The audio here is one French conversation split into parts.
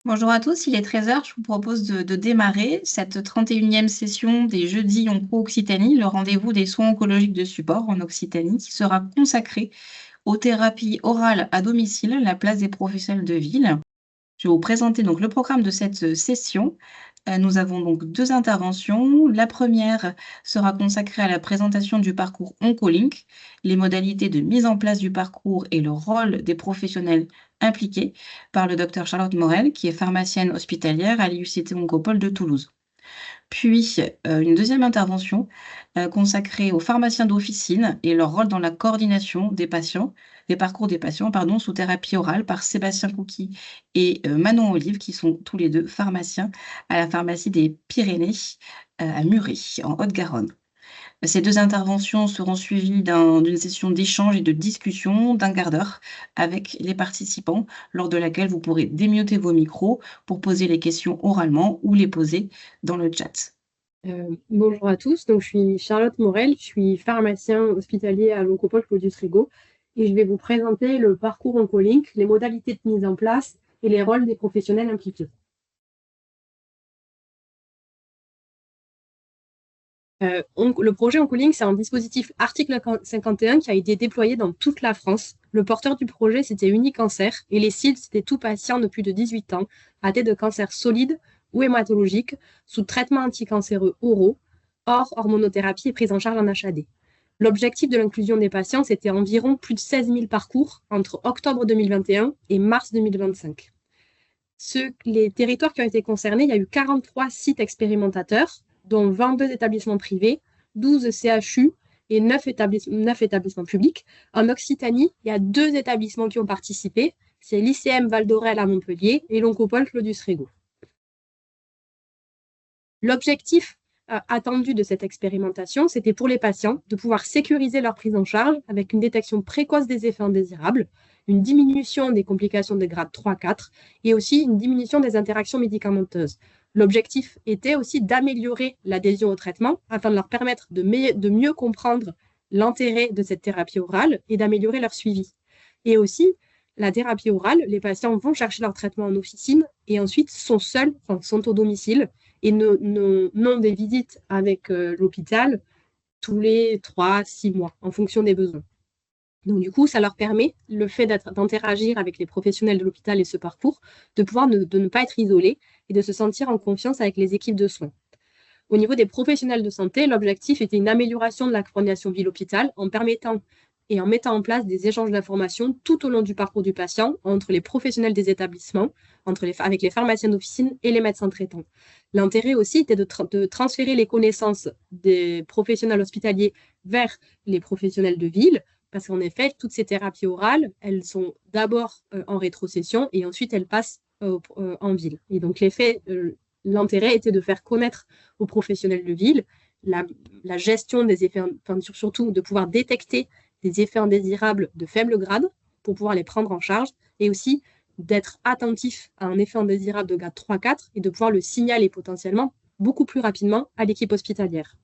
Bonjour à tous, il est 13 heures. Je vous propose de démarrer cette 31e session des jeudis Onco-Occitanie, le rendez-vous des soins oncologiques de support en Occitanie, qui sera consacré aux thérapies orales à domicile, la place des professionnels de ville. Je vais vous présenter donc le programme de cette session. Nous avons donc deux interventions. La première sera consacrée à la présentation du parcours OncoLink, les modalités de mise en place du parcours et le rôle des professionnels impliqués par le docteur Charlotte Morel, qui est pharmacienne hospitalière à l'IUCT Oncopole de Toulouse. Puis, une deuxième intervention, consacrée aux pharmaciens d'officine et leur rôle dans la coordination des parcours des patients, pardon, sous thérapie orale par Sébastien Couqui et Manon Olive, qui sont tous les 2 pharmaciens à la pharmacie des Pyrénées, à Muret, en Haute-Garonne. Ces 2 interventions seront suivies d'une session d'échange et de discussion d'1/4 d'heure avec les participants, lors de laquelle vous pourrez démuter vos micros pour poser les questions oralement ou les poser dans le chat. Bonjour à tous, donc je suis Charlotte Morel, je suis pharmacien hospitalier à l'Oncopole Claudius Rigaud et je vais vous présenter le parcours OncoLink, les modalités de mise en place et les rôles des professionnels impliqués. Le projet OncoLink, c'est un dispositif article 51 qui a été déployé dans toute la France. Le porteur du projet, c'était Unicancer et les cibles, c'était tout patient de plus de 18 ans atteint de cancer solide ou hématologique sous traitement anticancéreux oraux, hors hormonothérapie et prise en charge en HAD. L'objectif de l'inclusion des patients, c'était environ plus de 16 000 parcours entre octobre 2021 et mars 2025. Les territoires qui ont été concernés, il y a eu 43 sites expérimentateurs, dont 22 établissements privés, 12 CHU et 9 établissements publics. En Occitanie, il y a 2 établissements qui ont participé, c'est l'ICM Val d'Orel à Montpellier et l'Oncopole Claudius Rigaud. L'objectif attendu de cette expérimentation, c'était pour les patients de pouvoir sécuriser leur prise en charge avec une détection précoce des effets indésirables, une diminution des complications de grade 3-4 et aussi une diminution des interactions médicamenteuses. L'objectif était aussi d'améliorer l'adhésion au traitement afin de leur permettre de mieux comprendre l'intérêt de cette thérapie orale et d'améliorer leur suivi. Et aussi, la thérapie orale, les patients vont chercher leur traitement en officine et ensuite sont seuls, sont au domicile et n'ont des visites avec l'hôpital tous les 3-6 mois en fonction des besoins. Donc du coup, ça leur permet, le fait d'interagir avec les professionnels de l'hôpital et ce parcours, de pouvoir de ne pas être isolés et de se sentir en confiance avec les équipes de soins. Au niveau des professionnels de santé, l'objectif était une amélioration de la coordination ville-hôpital en permettant et en mettant en place des échanges d'informations tout au long du parcours du patient entre les professionnels des établissements, avec les pharmaciens d'officine et les médecins traitants. L'intérêt aussi était de transférer les connaissances des professionnels hospitaliers vers les professionnels de ville, parce qu'en effet, toutes ces thérapies orales, elles sont d'abord en rétrocession et ensuite elles passent en ville. Et donc l'intérêt était de faire connaître aux professionnels de ville la gestion des effets, enfin, surtout de pouvoir détecter des effets indésirables de faible grade pour pouvoir les prendre en charge et aussi d'être attentif à un effet indésirable de grade 3-4 et de pouvoir le signaler potentiellement beaucoup plus rapidement à l'équipe hospitalière.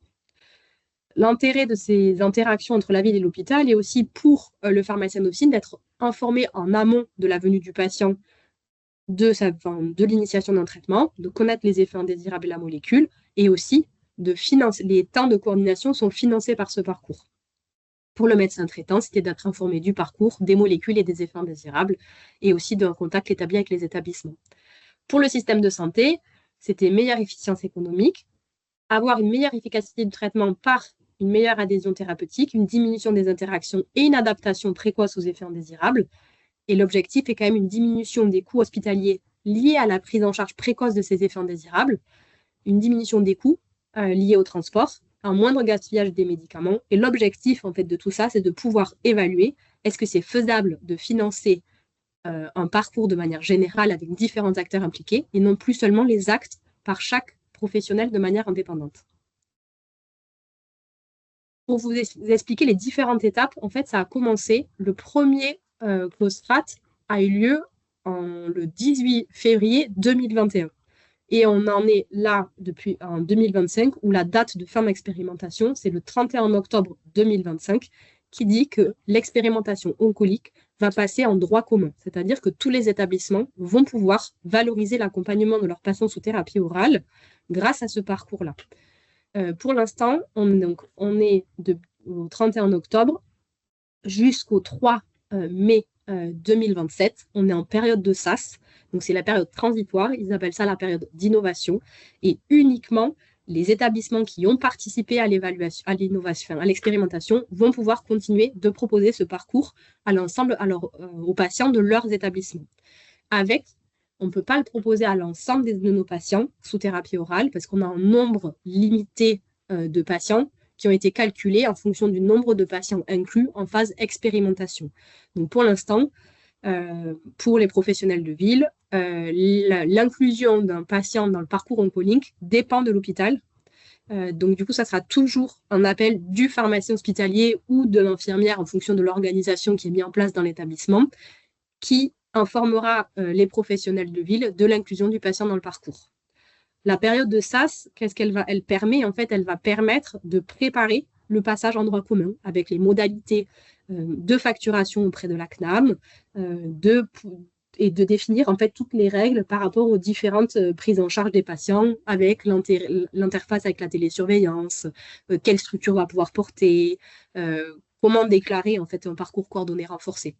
L'intérêt de ces interactions entre la ville et l'hôpital est aussi pour le pharmacien d'officine d'être informé en amont de la venue du patient de l'initiation d'un traitement, de connaître les effets indésirables de la molécule et aussi les temps de coordination sont financés par ce parcours. Pour le médecin traitant, c'était d'être informé du parcours, des molécules et des effets indésirables et aussi d'un contact établi avec les établissements. Pour le système de santé, c'était meilleure efficience économique, avoir une meilleure efficacité du traitement par une meilleure adhésion thérapeutique, une diminution des interactions et une adaptation précoce aux effets indésirables. Et l'objectif est quand même une diminution des coûts hospitaliers liés à la prise en charge précoce de ces effets indésirables, une diminution des coûts liés au transport, un moindre gaspillage des médicaments. Et l'objectif en fait de tout ça, c'est de pouvoir évaluer est-ce que c'est faisable de financer un parcours de manière générale avec différents acteurs impliqués et non plus seulement les actes par chaque professionnel de manière indépendante. Pour vous expliquer les différentes étapes, en fait, ça a commencé, le premier close strat a eu lieu le 18 février 2021. Et on en est là depuis en 2025, où la date de fin d'expérimentation, c'est le 31 octobre 2025, qui dit que l'expérimentation oncolique va passer en droit commun, c'est-à-dire que tous les établissements vont pouvoir valoriser l'accompagnement de leurs patients sous thérapie orale grâce à ce parcours-là. Pour l'instant, on est au 31 octobre jusqu'au 3 mai 2027. On est en période de SAS, donc c'est la période transitoire, ils appellent ça la période d'innovation, et uniquement les établissements qui ont participé à l'évaluation, à l'innovation, à l'expérimentation, vont pouvoir continuer de proposer ce parcours à l'ensemble, aux patients de leurs établissements. On ne peut pas le proposer à l'ensemble de nos patients sous thérapie orale parce qu'on a un nombre limité de patients qui ont été calculés en fonction du nombre de patients inclus en phase expérimentation. Donc pour l'instant, pour les professionnels de ville, l'inclusion d'un patient dans le parcours OncoLink dépend de l'hôpital. Donc du coup, ça sera toujours un appel du pharmacien hospitalier ou de l'infirmière en fonction de l'organisation qui est mise en place dans l'établissement, qui informera les professionnels de ville de l'inclusion du patient dans le parcours. La période de SAS, qu'est-ce qu'elle va? Elle permet, en fait, elle va permettre de préparer le passage en droit commun avec les modalités de facturation auprès de la CNAM et de définir en fait toutes les règles par rapport aux différentes prises en charge des patients avec l'interface avec la télésurveillance, quelle structure va pouvoir porter, comment déclarer en fait un parcours coordonné renforcé.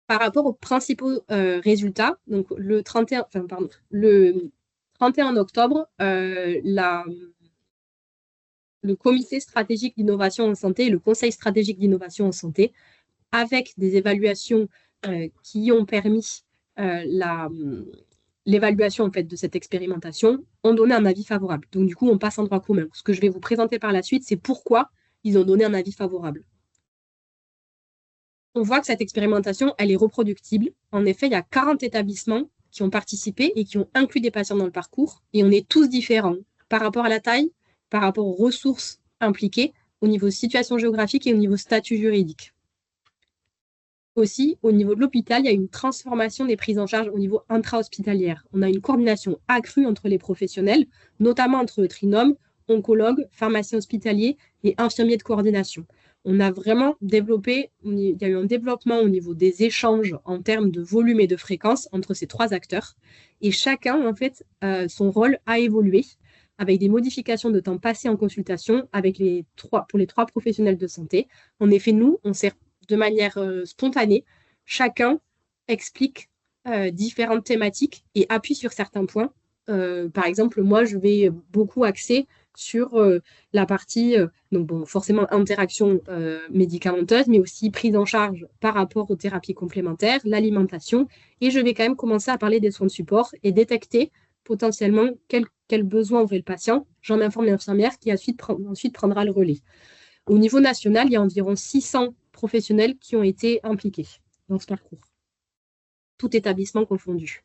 Par rapport aux principaux résultats, donc le 31 octobre, le comité stratégique d'innovation en santé et le conseil stratégique d'innovation en santé, avec des évaluations qui ont permis l'évaluation en fait, de cette expérimentation, ont donné un avis favorable. Donc du coup, on passe en droit commun. Ce que je vais vous présenter par la suite, c'est pourquoi ils ont donné un avis favorable. On voit que cette expérimentation, elle est reproductible. En effet, il y a 40 établissements qui ont participé et qui ont inclus des patients dans le parcours. Et on est tous différents par rapport à la taille, par rapport aux ressources impliquées, au niveau situation géographique et au niveau statut juridique. Aussi, au niveau de l'hôpital, il y a une transformation des prises en charge au niveau intra-hospitalière. On a une coordination accrue entre les professionnels, notamment entre trinômes, oncologues, pharmaciens hospitaliers et infirmiers de coordination. On a vraiment développé, il y a eu un développement au niveau des échanges en termes de volume et de fréquence entre ces trois acteurs. Et chacun, en fait, son rôle a évolué avec des modifications de temps passé en consultation pour les trois professionnels de santé. En effet, nous, on s'est de manière spontanée, chacun explique différentes thématiques et appuie sur certains points. Par exemple, moi, je vais beaucoup axer sur la partie, donc bon, forcément interaction médicamenteuse, mais aussi prise en charge par rapport aux thérapies complémentaires, l'alimentation, et je vais quand même commencer à parler des soins de support et détecter potentiellement quel besoin aurait le patient. J'en informe l'infirmière qui ensuite prendra le relais. Au niveau national, il y a environ 600 professionnels qui ont été impliqués dans ce parcours, tout établissement confondu.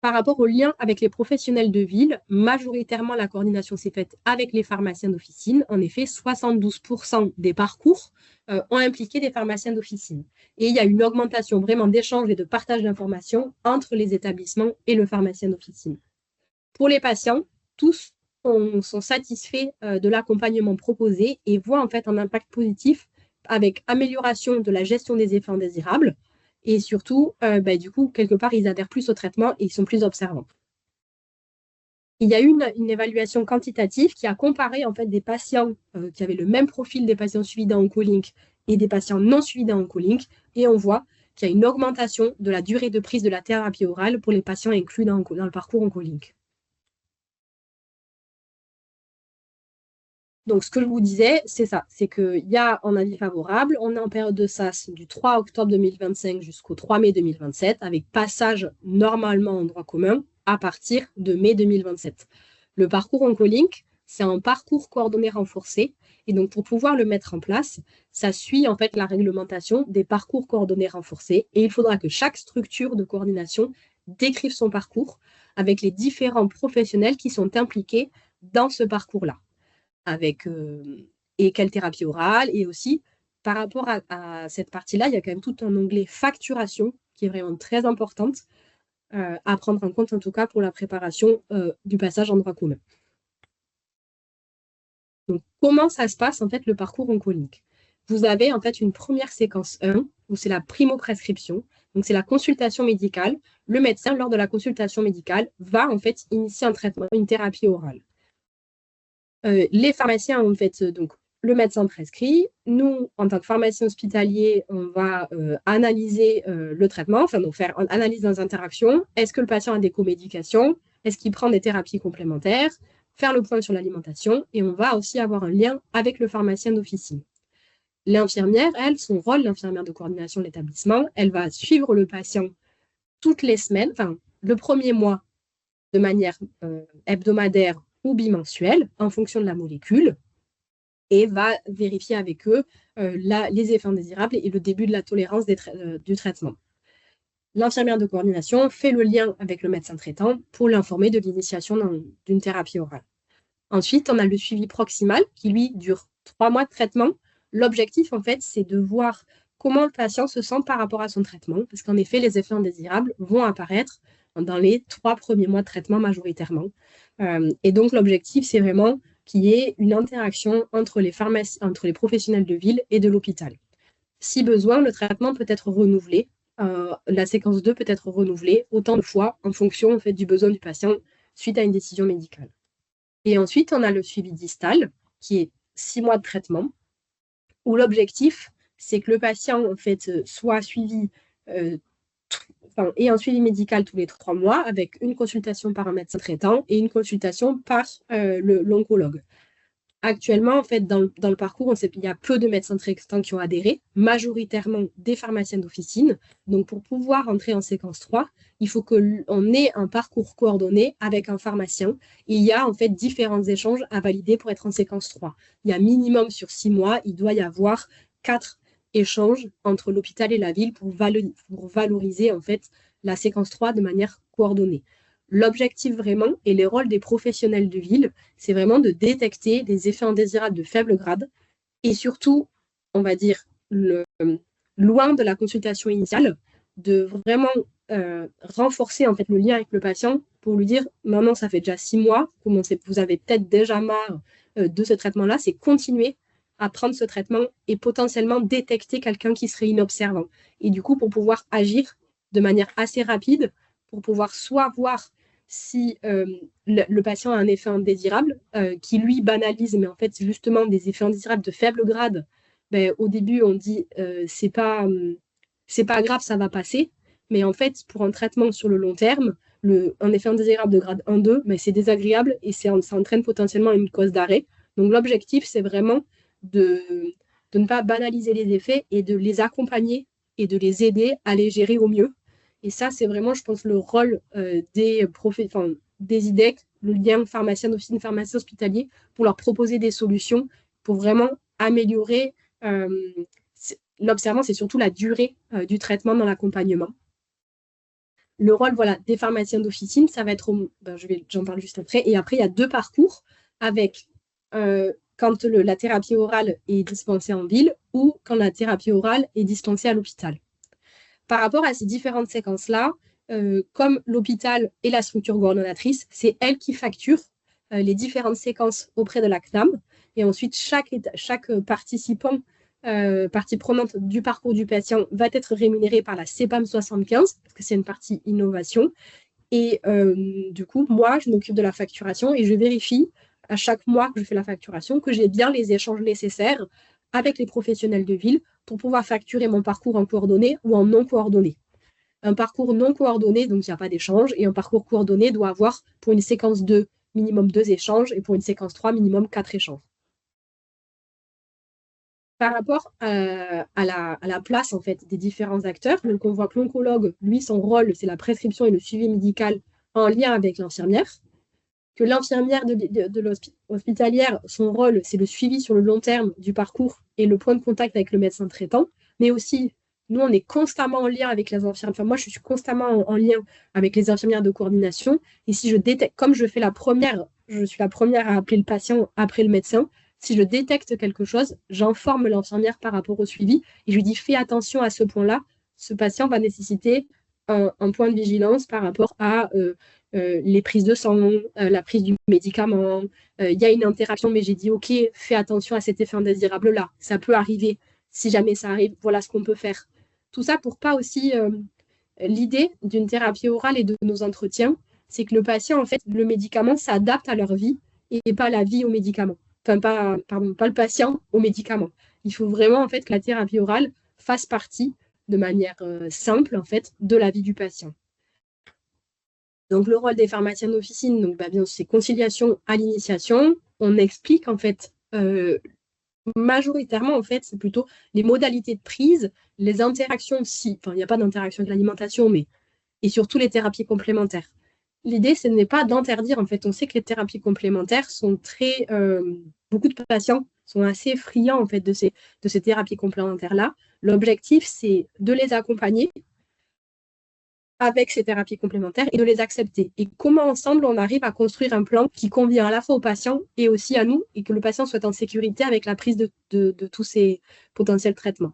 Par rapport au lien avec les professionnels de ville, majoritairement la coordination s'est faite avec les pharmaciens d'officine. En effet, 72% des parcours ont impliqué des pharmaciens d'officine. Et il y a une augmentation vraiment d'échanges et de partage d'informations entre les établissements et le pharmacien d'officine. Pour les patients, tous sont satisfaits de l'accompagnement proposé et voient en fait un impact positif avec amélioration de la gestion des effets indésirables et surtout, du coup, quelque part, ils adhèrent plus au traitement et ils sont plus observants. Il y a eu une évaluation quantitative qui a comparé en fait des patients qui avaient le même profil des patients suivis dans OncoLink et des patients non suivis dans OncoLink et on voit qu'il y a une augmentation de la durée de prise de la thérapie orale pour les patients inclus dans le parcours OncoLink. Donc, ce que je vous disais, c'est ça, c'est qu'il y a un avis favorable. On est en période de SAS du 3 octobre 2025 jusqu'au 3 mai 2027, avec passage normalement en droit commun à partir de mai 2027. Le parcours OncoLink, c'est un parcours coordonné renforcé. Et donc, pour pouvoir le mettre en place, ça suit en fait la réglementation des parcours coordonnés renforcés. Et il faudra que chaque structure de coordination décrive son parcours avec les différents professionnels qui sont impliqués dans ce parcours-là. Et quelle thérapie orale, et aussi par rapport à cette partie-là, il y a quand même tout un onglet facturation qui est vraiment très importante à prendre en compte en tout cas pour la préparation du passage en droit commun. Donc, comment ça se passe en fait le parcours OncoLink? vous avez en fait une première séquence 1 où c'est la primo-prescription. Donc, c'est la consultation médicale. Le médecin, lors de la consultation médicale, va en fait initier un traitement, une thérapie orale. Les pharmaciens, en fait, donc, le médecin prescrit. Nous, en tant que pharmacien hospitalier, on va analyser le traitement, enfin, donc faire une analyse des interactions. Est-ce que le patient a des comédications? Est-ce qu'il prend des thérapies complémentaires? Faire le point sur l'alimentation. Et on va aussi avoir un lien avec le pharmacien d'officine. L'infirmière, elle, son rôle, l'infirmière de coordination de l'établissement, elle va suivre le patient toutes les semaines, enfin, le premier mois de manière hebdomadaire ou bimensuelle, en fonction de la molécule, et va vérifier avec eux les effets indésirables et le début de la tolérance du traitement. L'infirmière de coordination fait le lien avec le médecin traitant pour l'informer de l'initiation d'une thérapie orale. Ensuite, on a le suivi proximal qui, lui, dure 3 mois de traitement. L'objectif, en fait, c'est de voir comment le patient se sent par rapport à son traitement, parce qu'en effet, les effets indésirables vont apparaître dans les 3 premiers mois de traitement majoritairement. Et donc, l'objectif, c'est vraiment qu'il y ait une interaction entre les professionnels de ville et de l'hôpital. Si besoin, le traitement peut être renouvelé. La séquence 2 peut être renouvelée autant de fois en fonction en fait, du besoin du patient suite à une décision médicale. Et ensuite, on a le suivi distal, qui est 6 mois de traitement, où l'objectif, c'est que le patient en fait, soit suivi et un suivi médical tous les 3 mois, avec une consultation par un médecin traitant et une consultation par l'oncologue. Actuellement, en fait, dans le parcours, on sait qu'il y a peu de médecins traitants qui ont adhéré, majoritairement des pharmaciens d'officine. Donc, pour pouvoir entrer en séquence 3, il faut qu'on ait un parcours coordonné avec un pharmacien. Et il y a en fait différents échanges à valider pour être en séquence 3. Il y a minimum sur 6 mois, il doit y avoir 4 échanges entre l'hôpital et la ville pour valoriser en fait la séquence 3 de manière coordonnée. L'objectif vraiment et les rôles des professionnels de ville, c'est vraiment de détecter des effets indésirables de faible grade et surtout, on va dire, loin de la consultation initiale, de vraiment renforcer en fait le lien avec le patient pour lui dire maintenant ça fait déjà 6 mois, vous avez peut-être déjà marre de ce traitement-là, c'est continuer à prendre ce traitement et potentiellement détecter quelqu'un qui serait inobservant. Et du coup, pour pouvoir agir de manière assez rapide, pour pouvoir soit voir si le patient a un effet indésirable, qui lui banalise, mais en fait, c'est justement des effets indésirables de faible grade. Ben, au début, on dit c'est pas grave, ça va passer. Mais en fait, pour un traitement sur le long terme, un effet indésirable de grade 1-2, ben, c'est désagréable et ça entraîne potentiellement une cause d'arrêt. Donc l'objectif, c'est vraiment de ne pas banaliser les effets et de les accompagner et de les aider à les gérer au mieux. Et ça, c'est vraiment, je pense, le rôle des IDEC, le lien pharmacien d'officine, pharmacien hospitalier, pour leur proposer des solutions pour vraiment améliorer l'observance et surtout la durée du traitement dans l'accompagnement. Le rôle des pharmaciens d'officine, ça va être, j'en parle juste après, et après, il y a 2 parcours avec quand la thérapie orale est dispensée en ville ou quand la thérapie orale est dispensée à l'hôpital. Par rapport à ces différentes séquences-là, comme l'hôpital est la structure coordonnatrice, c'est elle qui facture les différentes séquences auprès de la CNAM. Et ensuite, chaque participant, partie prenante du parcours du patient, va être rémunéré par la CEPAM 75, parce que c'est une partie innovation. Et du coup, moi, je m'occupe de la facturation et je vérifie à chaque mois que je fais la facturation que j'ai bien les échanges nécessaires avec les professionnels de ville pour pouvoir facturer mon parcours en coordonné ou en non coordonné. Un parcours non coordonné, donc il n'y a pas d'échange, et un parcours coordonné doit avoir pour une séquence 2, minimum 2 échanges, et pour une séquence 3, minimum 4 échanges. Par rapport à la place en fait, des différents acteurs, donc on voit que l'oncologue, lui, son rôle, c'est la prescription et le suivi médical en lien avec l'infirmière. Que l'infirmière de l'hospitalière, son rôle, c'est le suivi sur le long terme du parcours et le point de contact avec le médecin traitant. Mais aussi, nous, on est constamment en lien avec les infirmières. Enfin, moi, je suis constamment en lien avec les infirmières de coordination. Et si je détecte, comme je suis la première à appeler le patient après le médecin, si je détecte quelque chose, j'informe l'infirmière par rapport au suivi et je lui dis fais attention à ce point-là. Ce patient va nécessiter un point de vigilance par rapport à les prises de sang, la prise du médicament. Il y a une interaction, mais j'ai dit ok, fais attention à cet effet indésirable-là. Ça peut arriver. Si jamais ça arrive, voilà ce qu'on peut faire. Tout ça pour pas aussi... l'idée d'une thérapie orale et de nos entretiens, c'est que le patient, en fait, le médicament s'adapte à leur vie et pas la vie au médicament. Enfin, pas le patient au médicament. Il faut vraiment, en fait, que la thérapie orale fasse partie de manière simple, en fait, de la vie du patient. Donc, le rôle des pharmaciens d'officine, donc, bien, c'est conciliation à l'initiation. On explique, en fait, majoritairement, en fait, c'est plutôt les modalités de prise, les interactions, enfin, il n'y a pas d'interaction avec l'alimentation, mais et surtout les thérapies complémentaires. L'idée, ce n'est pas d'interdire, en fait. On sait que les thérapies complémentaires sont très... beaucoup de patients sont assez friands, en fait, de ces thérapies complémentaires-là. L'objectif, c'est de les accompagner avec ces thérapies complémentaires et de les accepter. Et comment, ensemble, on arrive à construire un plan qui convient à la fois au patient et aussi à nous, et que le patient soit en sécurité avec la prise de tous ces potentiels traitements.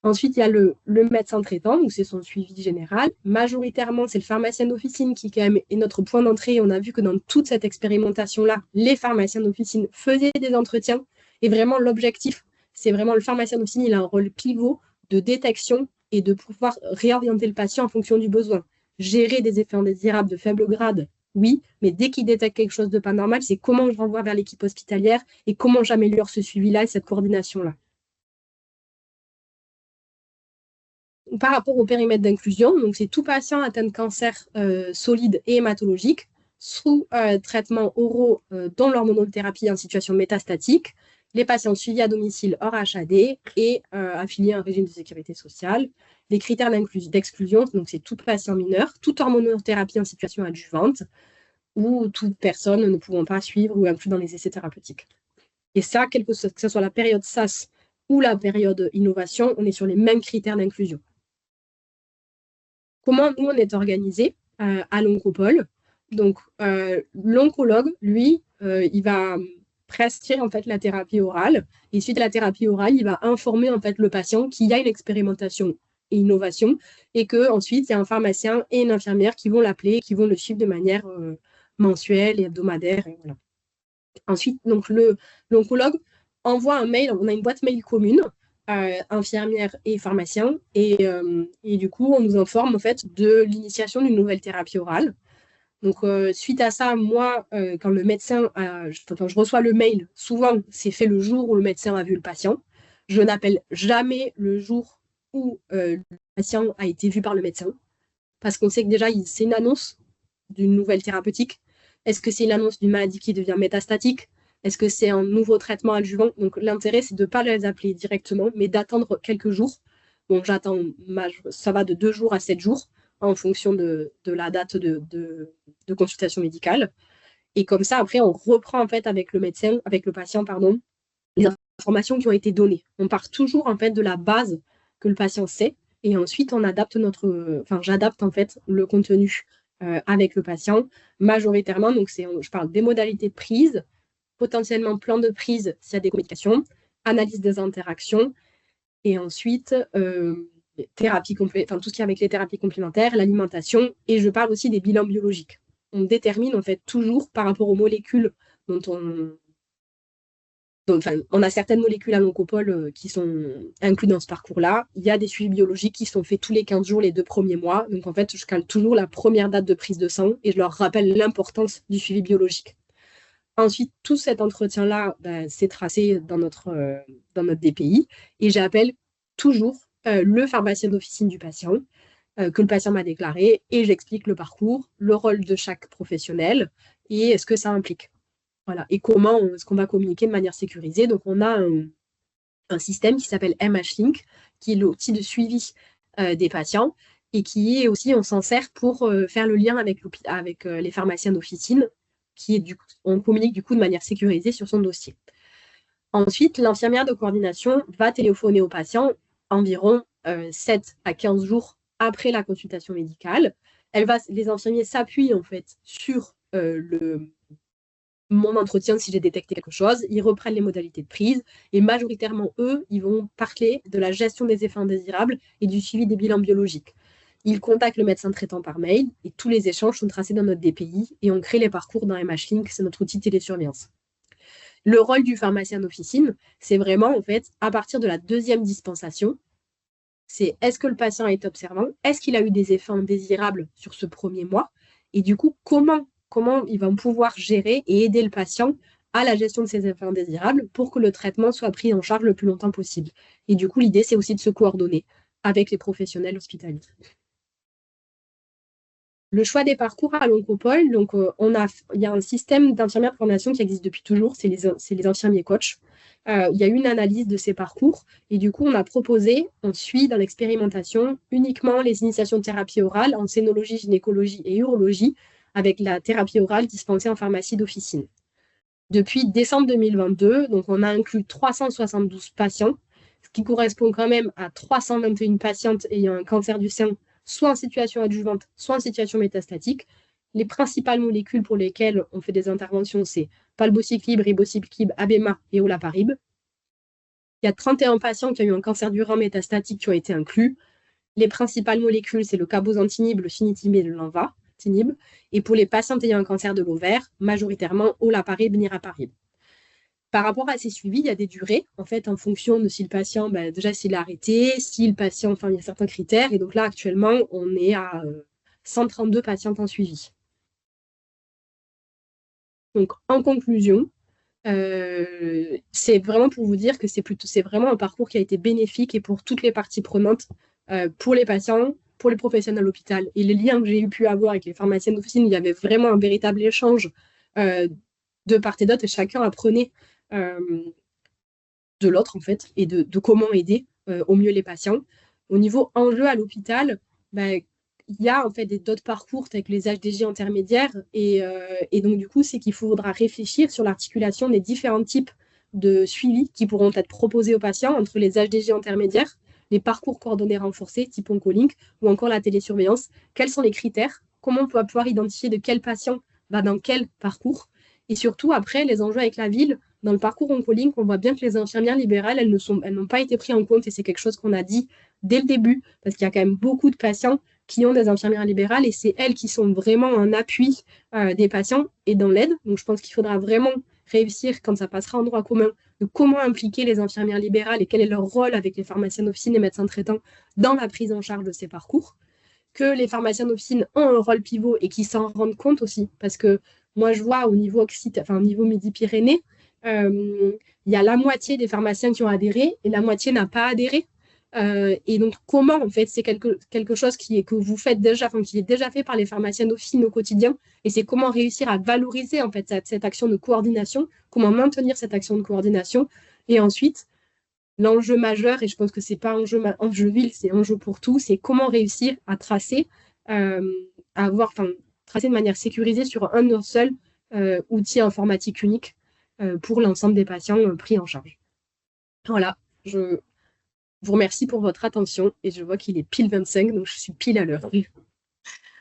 Ensuite, il y a le médecin traitant, donc c'est son suivi général. Majoritairement, c'est le pharmacien d'officine qui quand même est notre point d'entrée. On a vu que dans toute cette expérimentation-là, les pharmaciens d'officine faisaient des entretiens. Et vraiment, l'objectif, c'est vraiment le pharmacien d'officine, il a un rôle pivot de détection et de pouvoir réorienter le patient en fonction du besoin. Gérer des effets indésirables de faible grade, oui, mais dès qu'il détecte quelque chose de pas normal, c'est comment je renvoie vers l'équipe hospitalière et comment j'améliore ce suivi-là et cette coordination-là. Par rapport au périmètre d'inclusion, donc c'est tout patient atteint de cancer solide et hématologique sous traitement oraux dont l'hormonothérapie en situation métastatique, les patients suivis à domicile hors HAD et affiliés à un régime de sécurité sociale. Les critères d'exclusion, donc c'est tout patient mineur, toute hormonothérapie en situation adjuvante ou toute personne ne pouvant pas suivre ou inclus dans les essais thérapeutiques. Et ça, que ce soit la période SAS ou la période innovation, on est sur les mêmes critères d'inclusion. Comment nous, on est organisé à l'oncopole. Donc, l'oncologue, lui, il va prescrire en fait la thérapie orale. Et suite à la thérapie orale, il va informer en fait le patient qu'il y a une expérimentation et innovation et qu'ensuite, il y a un pharmacien et une infirmière qui vont l'appeler, qui vont le suivre de manière mensuelle et hebdomadaire. Et voilà. Ensuite, donc, l'oncologue envoie un mail, on a une boîte mail commune, infirmière et pharmacien, et du coup, on nous informe en fait de l'initiation d'une nouvelle thérapie orale. Donc, suite à ça, moi, quand le médecin, quand je reçois le mail, souvent, c'est fait le jour où le médecin a vu le patient. Je n'appelle jamais le jour où le patient a été vu par le médecin, parce qu'on sait que déjà, c'est une annonce d'une nouvelle thérapeutique. Est-ce que c'est une annonce d'une maladie qui devient métastatique? Est-ce que c'est un nouveau traitement adjuvant? Donc, l'intérêt, c'est de ne pas les appeler directement, mais d'attendre quelques jours. Donc, ça va de 2 jours à 7 jours en fonction de la date de consultation médicale. Et comme ça, après, on reprend en fait avec le médecin, avec le patient, pardon, les informations qui ont été données. On part toujours en fait de la base que le patient sait, et ensuite on adapte j'adapte en fait le contenu avec le patient majoritairement. Donc je parle des modalités de prise, potentiellement plan de prise s'il y a des communications, analyse des interactions, et ensuite tout ce qui est avec les thérapies complémentaires, l'alimentation, et je parle aussi des bilans biologiques. On détermine en fait toujours par rapport aux molécules dont on a certaines molécules à l'oncopole qui sont incluses dans ce parcours-là. Il y a des suivis biologiques qui sont faits tous les 15 jours, les 2 premiers mois. Donc, en fait, je cale toujours la première date de prise de sang et je leur rappelle l'importance du suivi biologique. Ensuite, tout cet entretien-là, c'est tracé dans notre DPI et j'appelle toujours le pharmacien d'officine du patient que le patient m'a déclaré et j'explique le parcours, le rôle de chaque professionnel et ce que ça implique. Voilà. Et comment est-ce qu'on va communiquer de manière sécurisée? Donc, on a un système qui s'appelle MHLink, qui est l'outil de suivi des patients et qui est aussi, on s'en sert pour faire le lien avec les pharmaciens d'officine, on communique du coup de manière sécurisée sur son dossier. Ensuite, l'infirmière de coordination va téléphoner au patient environ 7 à 15 jours après la consultation médicale. Les infirmiers s'appuient en fait sur mon entretien si j'ai détecté quelque chose, ils reprennent les modalités de prise et majoritairement, eux, ils vont parler de la gestion des effets indésirables et du suivi des bilans biologiques. Ils contactent le médecin traitant par mail et tous les échanges sont tracés dans notre DPI et on crée les parcours dans MHLink, c'est notre outil de télésurveillance. Le rôle du pharmacien d'officine, c'est vraiment, en fait, à partir de la deuxième dispensation, c'est est-ce que le patient est observant? Est-ce qu'il a eu des effets indésirables sur ce premier mois? Et du coup, comment ils vont pouvoir gérer et aider le patient à la gestion de ces effets indésirables pour que le traitement soit pris en charge le plus longtemps possible. Et du coup, l'idée, c'est aussi de se coordonner avec les professionnels hospitaliers. Le choix des parcours à l'Oncopole, donc il y a un système d'infirmières de formation qui existe depuis toujours, c'est les infirmiers coachs. Il y a une analyse de ces parcours et du coup, on suit dans l'expérimentation uniquement les initiations de thérapie orale en scénologie, gynécologie et urologie avec la thérapie orale dispensée en pharmacie d'officine. Depuis décembre 2022, donc on a inclus 372 patients, ce qui correspond quand même à 321 patientes ayant un cancer du sein, soit en situation adjuvante, soit en situation métastatique. Les principales molécules pour lesquelles on fait des interventions, c'est palbociclib, ribociclib, abema et olaparib. Il y a 31 patients qui ont eu un cancer du rein métastatique qui ont été inclus. Les principales molécules, c'est le cabozantinib, le sunitinib et le lanvatinib. Et pour les patients ayant un cancer de l'ovaire, majoritairement olaparib, niraparib. Par rapport à ces suivis, il y a des durées, en fait, en fonction de si le patient, déjà s'il a arrêté, si le patient, enfin, il y a certains critères. Et donc là, actuellement, on est à 132 patientes en suivi. Donc, en conclusion, c'est vraiment pour vous dire que c'est vraiment un parcours qui a été bénéfique et pour toutes les parties prenantes, pour les patients, pour les professionnels à l'hôpital. Et les liens que j'ai pu avoir avec les pharmaciennes d'officine, il y avait vraiment un véritable échange de part et d'autre et chacun apprenait de l'autre, en fait, et de comment aider au mieux les patients. Au niveau enjeu à l'hôpital, il y a en fait d'autres parcours avec les HDG intermédiaires et donc du coup, c'est qu'il faudra réfléchir sur l'articulation des différents types de suivi qui pourront être proposés aux patients entre les HDG intermédiaires, les parcours coordonnés renforcés type Oncolink ou encore la télésurveillance. Quels sont les critères? Comment on peut pouvoir identifier de quel patient va dans quel parcours? Et surtout, après, les enjeux avec la ville, dans le parcours Oncolink, on voit bien que les infirmières libérales, elles n'ont pas été prises en compte et c'est quelque chose qu'on a dit dès le début parce qu'il y a quand même beaucoup de patients qui ont des infirmières libérales et c'est elles qui sont vraiment un appui des patients et dans l'aide. Donc, je pense qu'il faudra vraiment réussir, quand ça passera en droit commun, de comment impliquer les infirmières libérales et quel est leur rôle avec les pharmaciens d'officine et médecins traitants dans la prise en charge de ces parcours. Que les pharmaciens d'officine ont un rôle pivot et qu'ils s'en rendent compte aussi. Parce que moi, je vois au niveau Midi-Pyrénées, il y a la moitié des pharmaciens qui ont adhéré et la moitié n'a pas adhéré. Et donc, comment, en fait, c'est quelque chose que vous faites déjà, qui est déjà fait par les pharmaciens d'officine au quotidien, et c'est comment réussir à valoriser, en fait, cette action de coordination, comment maintenir cette action de coordination, et ensuite, l'enjeu majeur, et je pense que c'est pas enjeu ville, c'est enjeu pour tout, c'est comment réussir à tracer, tracer de manière sécurisée sur un seul outil informatique unique pour l'ensemble des patients pris en charge. Voilà, je vous remercie pour votre attention et je vois qu'il est pile 25, donc je suis pile à l'heure.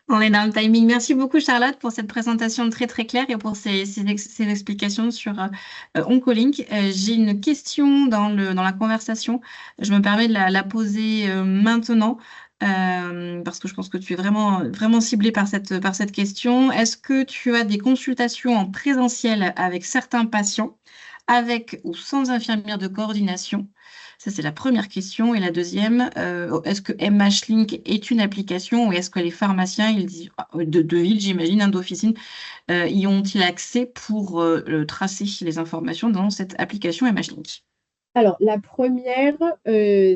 On est dans le timing. Merci beaucoup, Charlotte, pour cette présentation très, très claire et pour ces explications sur Oncolink. J'ai une question dans la conversation. Je me permets de la poser maintenant parce que je pense que tu es vraiment, vraiment ciblée par cette question. Est-ce que tu as des consultations en présentiel avec certains patients, avec ou sans infirmière de coordination? Ça, c'est la première question. Et la deuxième, est-ce que MHLink est une application ou est-ce que les pharmaciens de ville, j'imagine, d'officine, y ont-ils accès pour tracer les informations dans cette application MHLink? Alors, la première,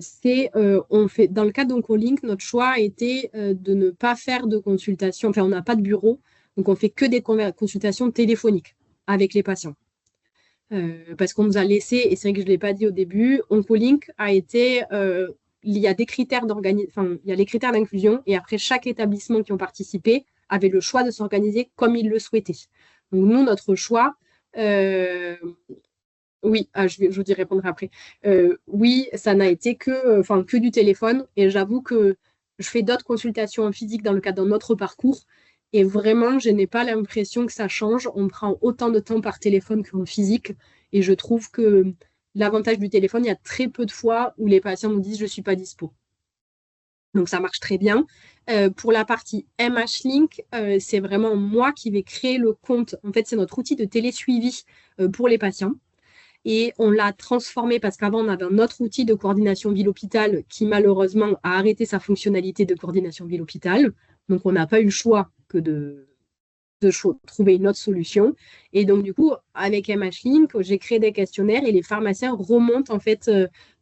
c'est on fait dans le cas d'Oncolink, notre choix a été de ne pas faire de consultation. Enfin, on n'a pas de bureau, donc on fait que des consultations téléphoniques avec les patients. Parce qu'on nous a laissé, et c'est vrai que je ne l'ai pas dit au début, Oncolink a été, il y a des critères il y a les critères d'inclusion, et après chaque établissement qui ont participé avait le choix de s'organiser comme il le souhaitait. Donc nous, notre choix, oui, je vous y répondrai après. Oui, ça n'a été que du téléphone, et j'avoue que je fais d'autres consultations en physique dans le cadre d'un autre parcours, et vraiment, je n'ai pas l'impression que ça change. On prend autant de temps par téléphone qu'en physique. Et je trouve que l'avantage du téléphone, il y a très peu de fois où les patients nous disent « je ne suis pas dispo ». Donc, ça marche très bien. Pour la partie MHLink, c'est vraiment moi qui vais créer le compte. En fait, c'est notre outil de télésuivi pour les patients. et on l'a transformé parce qu'avant, on avait un autre outil de coordination ville-hôpital qui, malheureusement, a arrêté sa fonctionnalité de coordination ville-hôpital. Donc, on n'a pas eu le choix que de trouver une autre solution. Et donc, du coup, avec MHLink, j'ai créé des questionnaires et les pharmaciens remontent en fait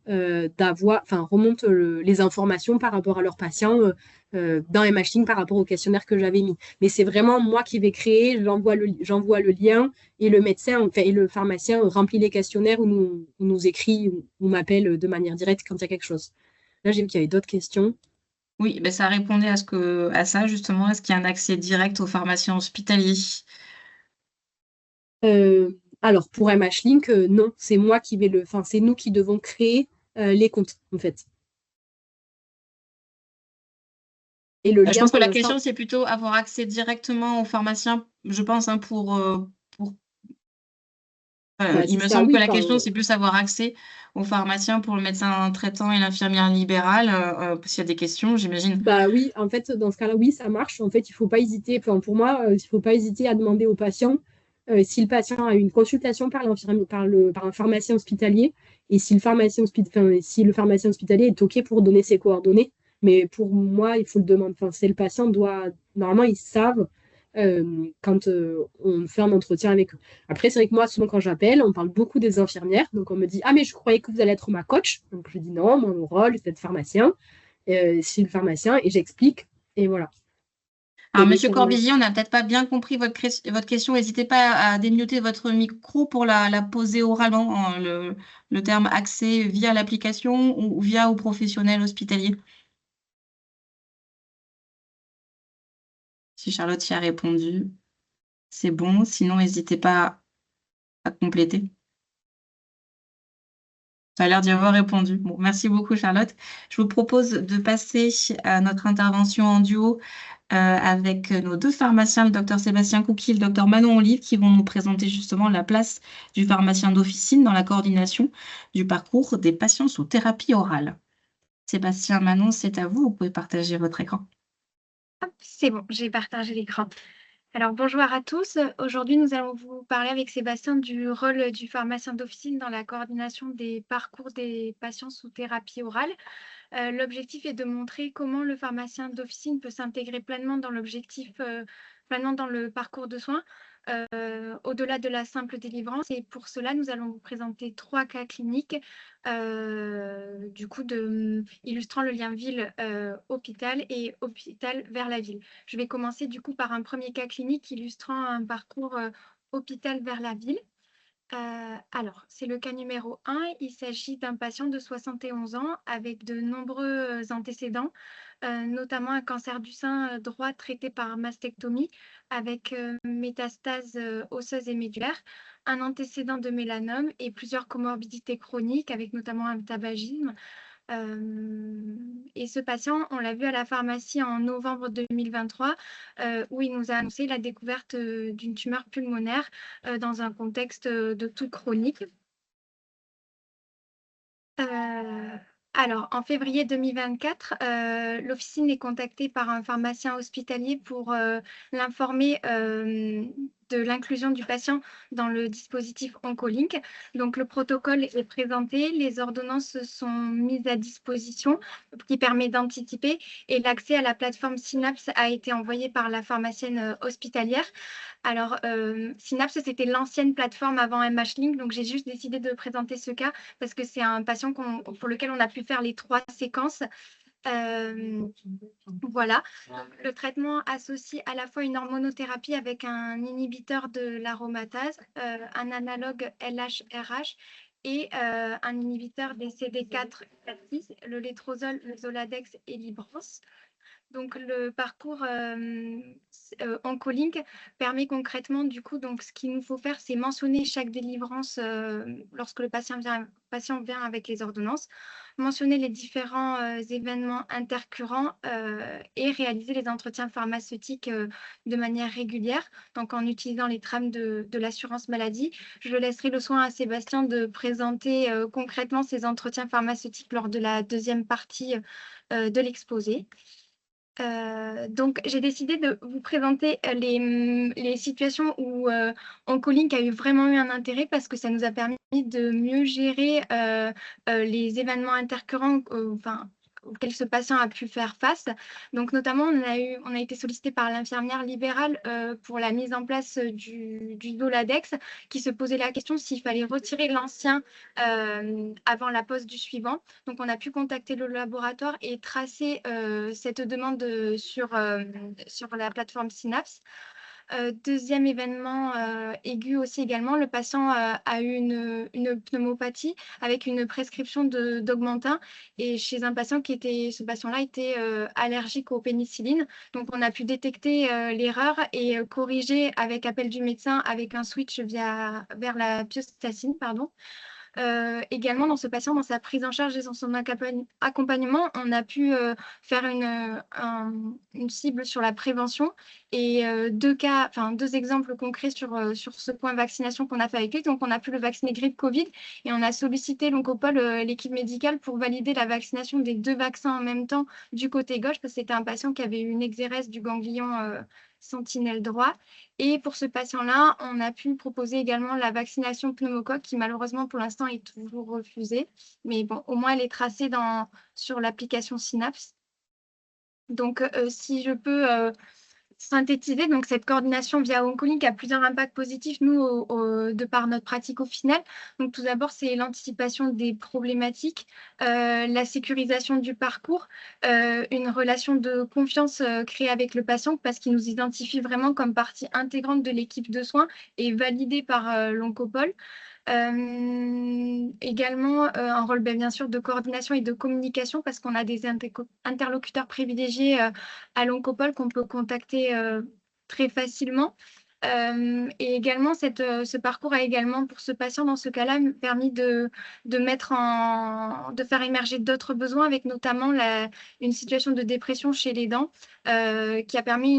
remontent les informations par rapport à leurs patients dans MHLink par rapport au questionnaire que j'avais mis. Mais c'est vraiment moi qui vais créer, j'envoie le lien et le médecin, enfin, et le pharmacien remplit les questionnaires ou nous écrit ou m'appelle de manière directe quand il y a quelque chose. Là, j'ai vu qu'il y avait d'autres questions. Oui, ben ça répondait à ça justement. Est-ce qu'il y a un accès direct aux pharmaciens hospitaliers? Alors, pour MHLink, non, c'est moi qui vais enfin, c'est nous qui devons créer les comptes, en fait. Et le Je lien pense que pour la l'instant, question, c'est plutôt avoir accès directement aux pharmaciens, je pense, hein, bah, il c'est me ça, semble que oui. la question, c'est plus avoir accès aux pharmaciens pour le médecin traitant et l'infirmière libérale, s'il y a des questions, j'imagine. Bah oui, en fait, dans ce cas-là, oui, ça marche. En fait, il faut pas hésiter. Enfin, pour moi, il faut pas hésiter à demander au patient si le patient a une consultation par un pharmacien hospitalier et si si le pharmacien hospitalier est OK pour donner ses coordonnées. Mais pour moi, il faut le demander. Enfin, c'est le patient doit. Normalement, ils savent quand on fait un entretien avec eux. Après, c'est vrai que moi, souvent, quand j'appelle, on parle beaucoup des infirmières. Donc, on me dit, ah, mais je croyais que vous allez être ma coach. Donc, je dis non, mon rôle, c'est d'être pharmacien. Chez le pharmacien et j'explique. Et voilà. Alors, Mais oui, Monsieur c'est vrai. Corbillier, on n'a peut-être pas bien compris votre question. N'hésitez pas à démuter votre micro pour la poser oralement, hein, le terme accès via l'application ou via au professionnel hospitalier. Si Charlotte y a répondu, c'est bon. Sinon, n'hésitez pas à compléter. Ça a l'air d'y avoir répondu. Bon, merci beaucoup, Charlotte. Je vous propose de passer à notre intervention en duo avec nos deux pharmaciens, le docteur Sébastien Couqui et le docteur Manon Olive, qui vont nous présenter justement la place du pharmacien d'officine dans la coordination du parcours des patients sous thérapie orale. Sébastien, Manon, c'est à vous. Vous pouvez partager votre écran. C'est bon, j'ai partagé l'écran. Alors, bonjour à tous. Aujourd'hui, nous allons vous parler avec Sébastien du rôle du pharmacien d'officine dans la coordination des parcours des patients sous thérapie orale. L'objectif est de montrer comment le pharmacien d'officine peut s'intégrer pleinement dans pleinement dans le parcours de soins, au-delà de la simple délivrance. Et pour cela, nous allons vous présenter 3 cas cliniques, illustrant le lien ville-hôpital et hôpital vers la ville. Je vais commencer du coup par un premier cas clinique illustrant un parcours hôpital vers la ville. Alors, c'est le cas numéro 1. Il s'agit d'un patient de 71 ans avec de nombreux antécédents, notamment un cancer du sein droit traité par mastectomie avec métastases osseuses et médulaires, un antécédent de mélanome et plusieurs comorbidités chroniques avec notamment un tabagisme. Et ce patient, on l'a vu à la pharmacie en novembre 2023, où il nous a annoncé la découverte d'une tumeur pulmonaire dans un contexte de toux chronique. Alors, en février 2024, l'officine est contactée par un pharmacien hospitalier pour l'informer de l'inclusion du patient dans le dispositif Oncolink. Donc, le protocole est présenté, les ordonnances sont mises à disposition qui permet d'anticiper et l'accès à la plateforme Synapse a été envoyé par la pharmacienne hospitalière. Alors, Synapse, c'était l'ancienne plateforme avant MHLink, donc j'ai juste décidé de présenter ce cas parce que c'est un patient pour lequel on a pu faire les 3 séquences. Voilà. Le traitement associe à la fois une hormonothérapie avec un inhibiteur de l'aromatase, un analogue LHRH et un inhibiteur des CD4 4-6, le létrozole, le Zoladex et l'Ibrance. Donc, le parcours Oncolink permet concrètement, du coup, donc, ce qu'il nous faut faire, c'est mentionner chaque délivrance lorsque le patient vient avec les ordonnances, mentionner les différents événements intercurrents et réaliser les entretiens pharmaceutiques de manière régulière, donc en utilisant les trames de l'assurance maladie. Je laisserai le soin à Sébastien de présenter concrètement ces entretiens pharmaceutiques lors de la deuxième partie de l'exposé. Donc, j'ai décidé de vous présenter les situations où OncoLink a vraiment eu un intérêt parce que ça nous a permis de mieux gérer les événements intercurrents, auxquels ce patient a pu faire face. Donc, notamment, on a été sollicité par l'infirmière libérale pour la mise en place du Doladex, qui se posait la question s'il fallait retirer l'ancien avant la pose du suivant. Donc, on a pu contacter le laboratoire et tracer cette demande sur la plateforme Synapse. Deuxième événement aigu aussi également, le patient a eu une pneumopathie avec une prescription d'Augmentin et chez un patient ce patient-là était allergique aux pénicillines. Donc, on a pu détecter l'erreur et corriger avec appel du médecin avec un switch vers la piostacine, pardon. Également, dans ce patient, dans sa prise en charge et dans son accompagnement, on a pu faire une cible sur la prévention et deux exemples concrets sur ce point vaccination qu'on a fait avec lui. Donc, on a pu le vacciner grippe Covid et on a sollicité l'Oncopole, l'équipe médicale, pour valider la vaccination des 2 vaccins en même temps du côté gauche parce que c'était un patient qui avait eu une exérèse du ganglion sentinelle droit. Et pour ce patient-là, on a pu proposer également la vaccination pneumocoque qui malheureusement pour l'instant est toujours refusée. Mais bon, au moins elle est tracée sur l'application Synapse. Donc, si je peux synthétiser, donc cette coordination via OncoLink a plusieurs impacts positifs, nous, de par notre pratique au final. Donc, tout d'abord, c'est l'anticipation des problématiques, la sécurisation du parcours, une relation de confiance créée avec le patient parce qu'il nous identifie vraiment comme partie intégrante de l'équipe de soins et validée par l'Oncopole. Également, un rôle bien sûr de coordination et de communication parce qu'on a des interlocuteurs privilégiés à l'Oncopole qu'on peut contacter très facilement. Et également, ce parcours a également, pour ce patient, dans ce cas-là, permis de faire émerger d'autres besoins, avec notamment une situation de dépression chez les dents, qui a permis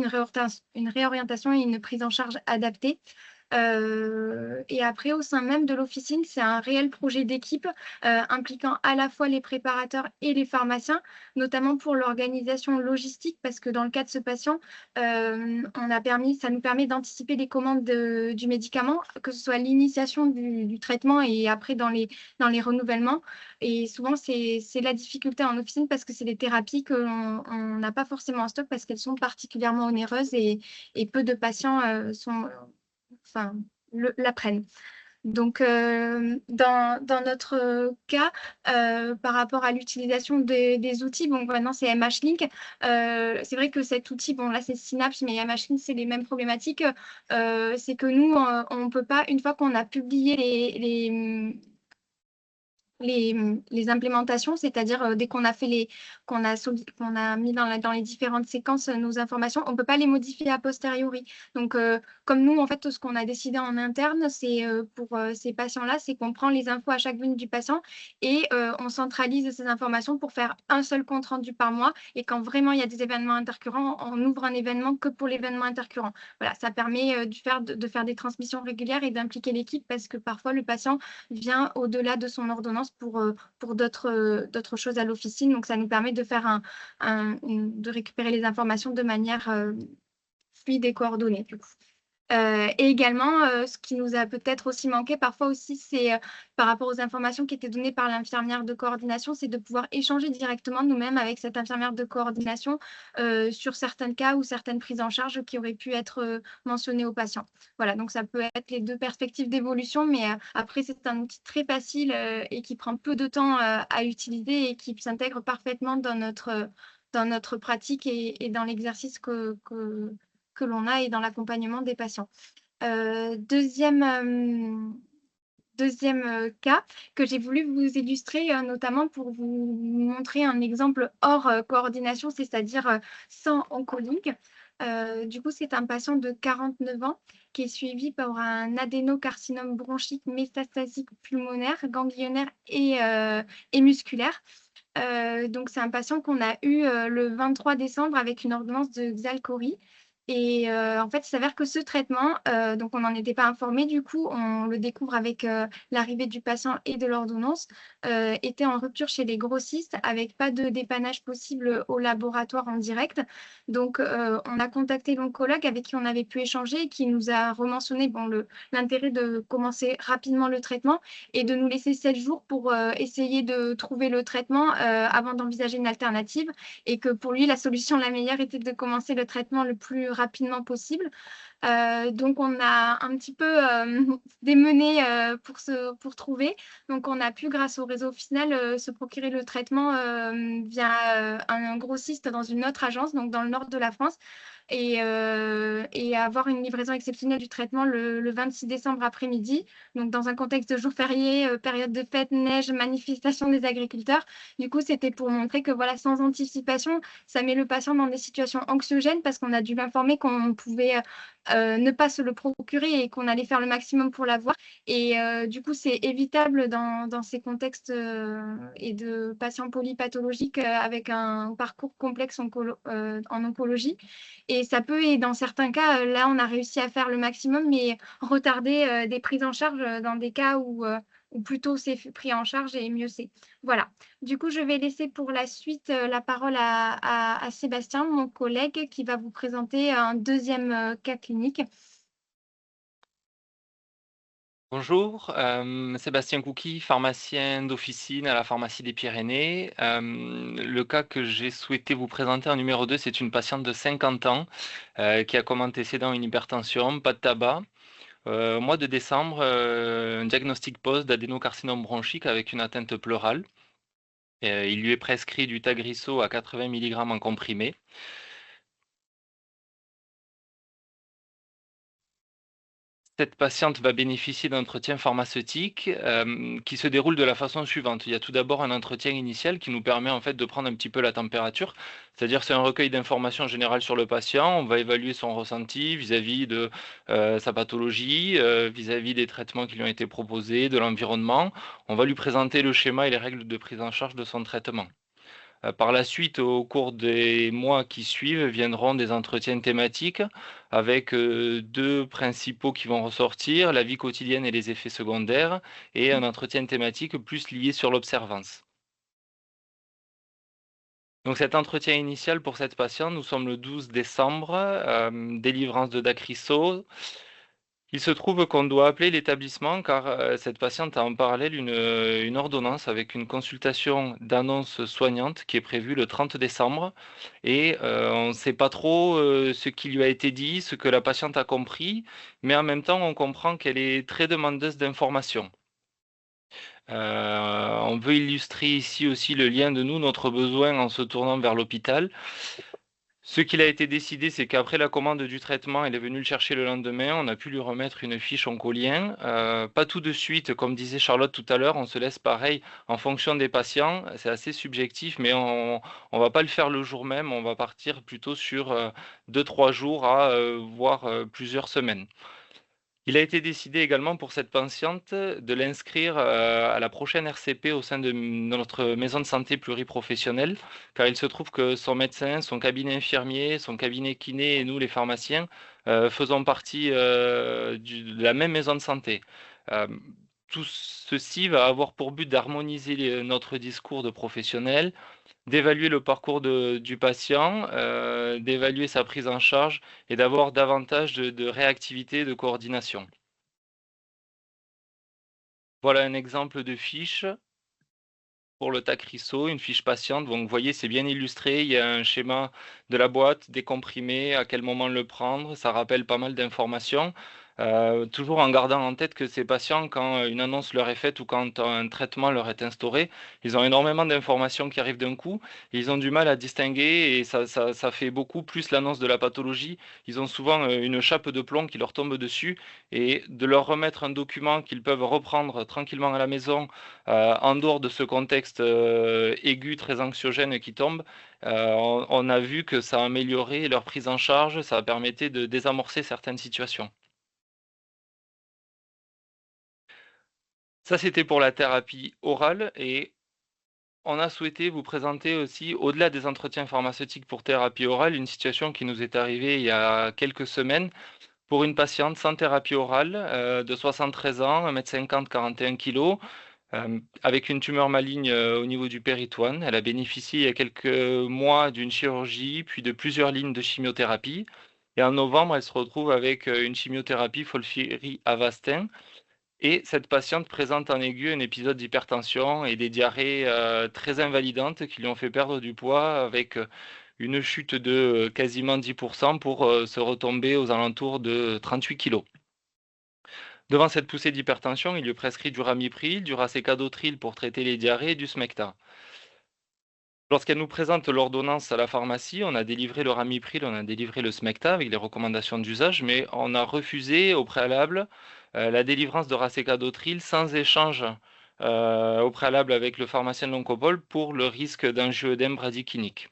une réorientation et une prise en charge adaptée. Et après, au sein même de l'officine, c'est un réel projet d'équipe impliquant à la fois les préparateurs et les pharmaciens, notamment pour l'organisation logistique, parce que dans le cas de ce patient, ça nous permet d'anticiper les commandes du médicament, que ce soit l'initiation du traitement et après dans les renouvellements. Et souvent, c'est la difficulté en officine parce que c'est des thérapies qu'on n'a pas forcément en stock parce qu'elles sont particulièrement onéreuses et peu de patients l'apprennent. Donc, dans notre cas, par rapport à l'utilisation des outils, bon, maintenant c'est MHLink. C'est vrai que cet outil, bon, là c'est Synapse, mais MHLink, c'est les mêmes problématiques. C'est que nous, on ne peut pas, une fois qu'on a publié les implémentations, c'est-à-dire dès qu'on a fait qu'on a mis dans les différentes séquences nos informations, on ne peut pas les modifier a posteriori. Donc, comme nous, en fait, ce qu'on a décidé en interne, c'est pour ces patients-là, c'est qu'on prend les infos à chaque ligne du patient et on centralise ces informations pour faire un seul compte rendu par mois. Et quand vraiment il y a des événements intercurrents, on ouvre un événement que pour l'événement intercurrent. Voilà, ça permet de faire des transmissions régulières et d'impliquer l'équipe parce que parfois le patient vient au-delà de son ordonnance pour d'autres choses à l'officine. Donc, ça nous permet de faire de récupérer les informations de manière fluide et coordonnée, du coup. Et également, ce qui nous a peut-être aussi manqué parfois aussi, c'est par rapport aux informations qui étaient données par l'infirmière de coordination, c'est de pouvoir échanger directement nous-mêmes avec cette infirmière de coordination sur certains cas ou certaines prises en charge qui auraient pu être mentionnées aux patients. Voilà, donc ça peut être les deux perspectives d'évolution, mais après, c'est un outil très facile et qui prend peu de temps à utiliser et qui s'intègre parfaitement dans notre pratique et dans l'exercice que l'on a et dans l'accompagnement des patients. Deuxième cas que j'ai voulu vous illustrer, notamment pour vous montrer un exemple hors coordination, c'est-à-dire sans OncoLink. Du coup, c'est un patient de 49 ans qui est suivi par un adénocarcinome bronchique métastasique pulmonaire, ganglionnaire et musculaire. Donc, c'est un patient qu'on a eu le 23 décembre avec une ordonnance de Xalcori. Et en fait, il s'avère que ce traitement, donc on n'en était pas informé, du coup, on le découvre avec l'arrivée du patient et de l'ordonnance, était en rupture chez les grossistes avec pas de dépannage possible au laboratoire en direct. Donc, on a contacté l'oncologue avec qui on avait pu échanger et qui nous a rementionné bon, l'intérêt de commencer rapidement le traitement et de nous laisser 7 jours pour essayer de trouver le traitement avant d'envisager une alternative et que pour lui, la solution la meilleure était de commencer le traitement le plus rapidement possible. Donc, on a un petit peu démené pour trouver. Donc, on a pu, grâce au réseau final, se procurer le traitement via un grossiste dans une autre agence, donc dans le nord de la France, et avoir une livraison exceptionnelle du traitement le 26 décembre après-midi. Donc, dans un contexte de jour férié, période de fête, neige, manifestation des agriculteurs. Du coup, c'était pour montrer que voilà, sans anticipation, ça met le patient dans des situations anxiogènes parce qu'on a dû l'informer qu'on pouvait ne pas se le procurer et qu'on allait faire le maximum pour l'avoir. Et du coup, c'est évitable dans ces contextes et de patients polypathologiques avec un parcours complexe en oncologie. Et ça peut, et dans certains cas, là, on a réussi à faire le maximum, mais retarder des prises en charge dans des cas où plutôt c'est pris en charge et mieux c'est. Voilà. Du coup, je vais laisser pour la suite la parole à Sébastien, mon collègue, qui va vous présenter un deuxième cas clinique. Bonjour, Sébastien Couqui, pharmacien d'officine à la pharmacie des Pyrénées. Le cas que j'ai souhaité vous présenter en numéro 2, c'est une patiente de 50 ans qui a comme antécédent une hypertension, pas de tabac. Au mois de décembre, un diagnostic post d'adénocarcinome bronchique avec une atteinte pleurale. Il lui est prescrit du Tagrisso à 80 mg en comprimé. Cette patiente va bénéficier d'un entretien pharmaceutique qui se déroule de la façon suivante. Il y a tout d'abord un entretien initial qui nous permet en fait de prendre un petit peu la température, c'est-à-dire c'est un recueil d'informations générales sur le patient. On va évaluer son ressenti vis-à-vis de sa pathologie, vis-à-vis des traitements qui lui ont été proposés, de l'environnement. On va lui présenter le schéma et les règles de prise en charge de son traitement. Par la suite, au cours des mois qui suivent, viendront des entretiens thématiques avec 2 principaux qui vont ressortir, la vie quotidienne et les effets secondaires et un entretien thématique plus lié sur l'observance. Donc cet entretien initial pour cette patiente, nous sommes le 12 décembre, délivrance de Dacrisso. Il se trouve qu'on doit appeler l'établissement car cette patiente a en parallèle une ordonnance avec une consultation d'annonce soignante qui est prévue le 30 décembre et on ne sait pas trop ce qui lui a été dit, ce que la patiente a compris, mais en même temps on comprend qu'elle est très demandeuse d'informations. On veut illustrer ici aussi le lien de nous, notre besoin en se tournant vers l'hôpital. Ce qu'il a été décidé, c'est qu'après la commande du traitement, elle est venue le chercher le lendemain. On a pu lui remettre une fiche oncolien. Pas tout de suite, comme disait Charlotte tout à l'heure, on se laisse pareil en fonction des patients. C'est assez subjectif, mais on va pas le faire le jour même. On va partir plutôt sur 2-3 jours à voire plusieurs semaines. Il a été décidé également pour cette patiente de l'inscrire à la prochaine RCP au sein de notre maison de santé pluriprofessionnelle, car il se trouve que son médecin, son cabinet infirmier, son cabinet kiné et nous, les pharmaciens, faisons partie de la même maison de santé. Euh, Tout ceci va avoir pour but d'harmoniser notre discours de professionnel, d'évaluer le parcours du patient, d'évaluer sa prise en charge et d'avoir davantage de réactivité et de coordination. Voilà un exemple de fiche pour le Tagrisso, une fiche patiente. Donc, vous voyez, c'est bien illustré. Il y a un schéma de la boîte, des comprimés, à quel moment le prendre. Ça rappelle pas mal d'informations. Toujours en gardant en tête que ces patients, quand une annonce leur est faite ou quand un traitement leur est instauré, ils ont énormément d'informations qui arrivent d'un coup. Ils ont du mal à distinguer et ça fait beaucoup plus l'annonce de la pathologie. Ils ont souvent une chape de plomb qui leur tombe dessus et de leur remettre un document qu'ils peuvent reprendre tranquillement à la maison en dehors de ce contexte aigu, très anxiogène qui tombe, on a vu que ça a amélioré leur prise en charge, ça permettait de désamorcer certaines situations. Ça, c'était pour la thérapie orale et on a souhaité vous présenter aussi, au-delà des entretiens pharmaceutiques pour thérapie orale, une situation qui nous est arrivée il y a quelques semaines pour une patiente sans thérapie orale de 73 ans, 1,50 m, 41 kg, avec une tumeur maligne au niveau du péritoine. Elle a bénéficié il y a quelques mois d'une chirurgie, puis de plusieurs lignes de chimiothérapie. Et en novembre, elle se retrouve avec une chimiothérapie FOLFIRI Avastin. Et cette patiente présente en aigu un épisode d'hypertension et des diarrhées très invalidantes qui lui ont fait perdre du poids avec une chute de quasiment 10% pour se retomber aux alentours de 38 kg. Devant cette poussée d'hypertension, il lui est prescrit du ramipril, du racécadotril pour traiter les diarrhées et du smecta. Lorsqu'elle nous présente l'ordonnance à la pharmacie, on a délivré le ramipril, on a délivré le smecta avec les recommandations d'usage, mais on a refusé au préalable la délivrance de racécadotril sans échange au préalable avec le pharmacien de l'oncopole pour le risque d'angioëdème bradyclinique.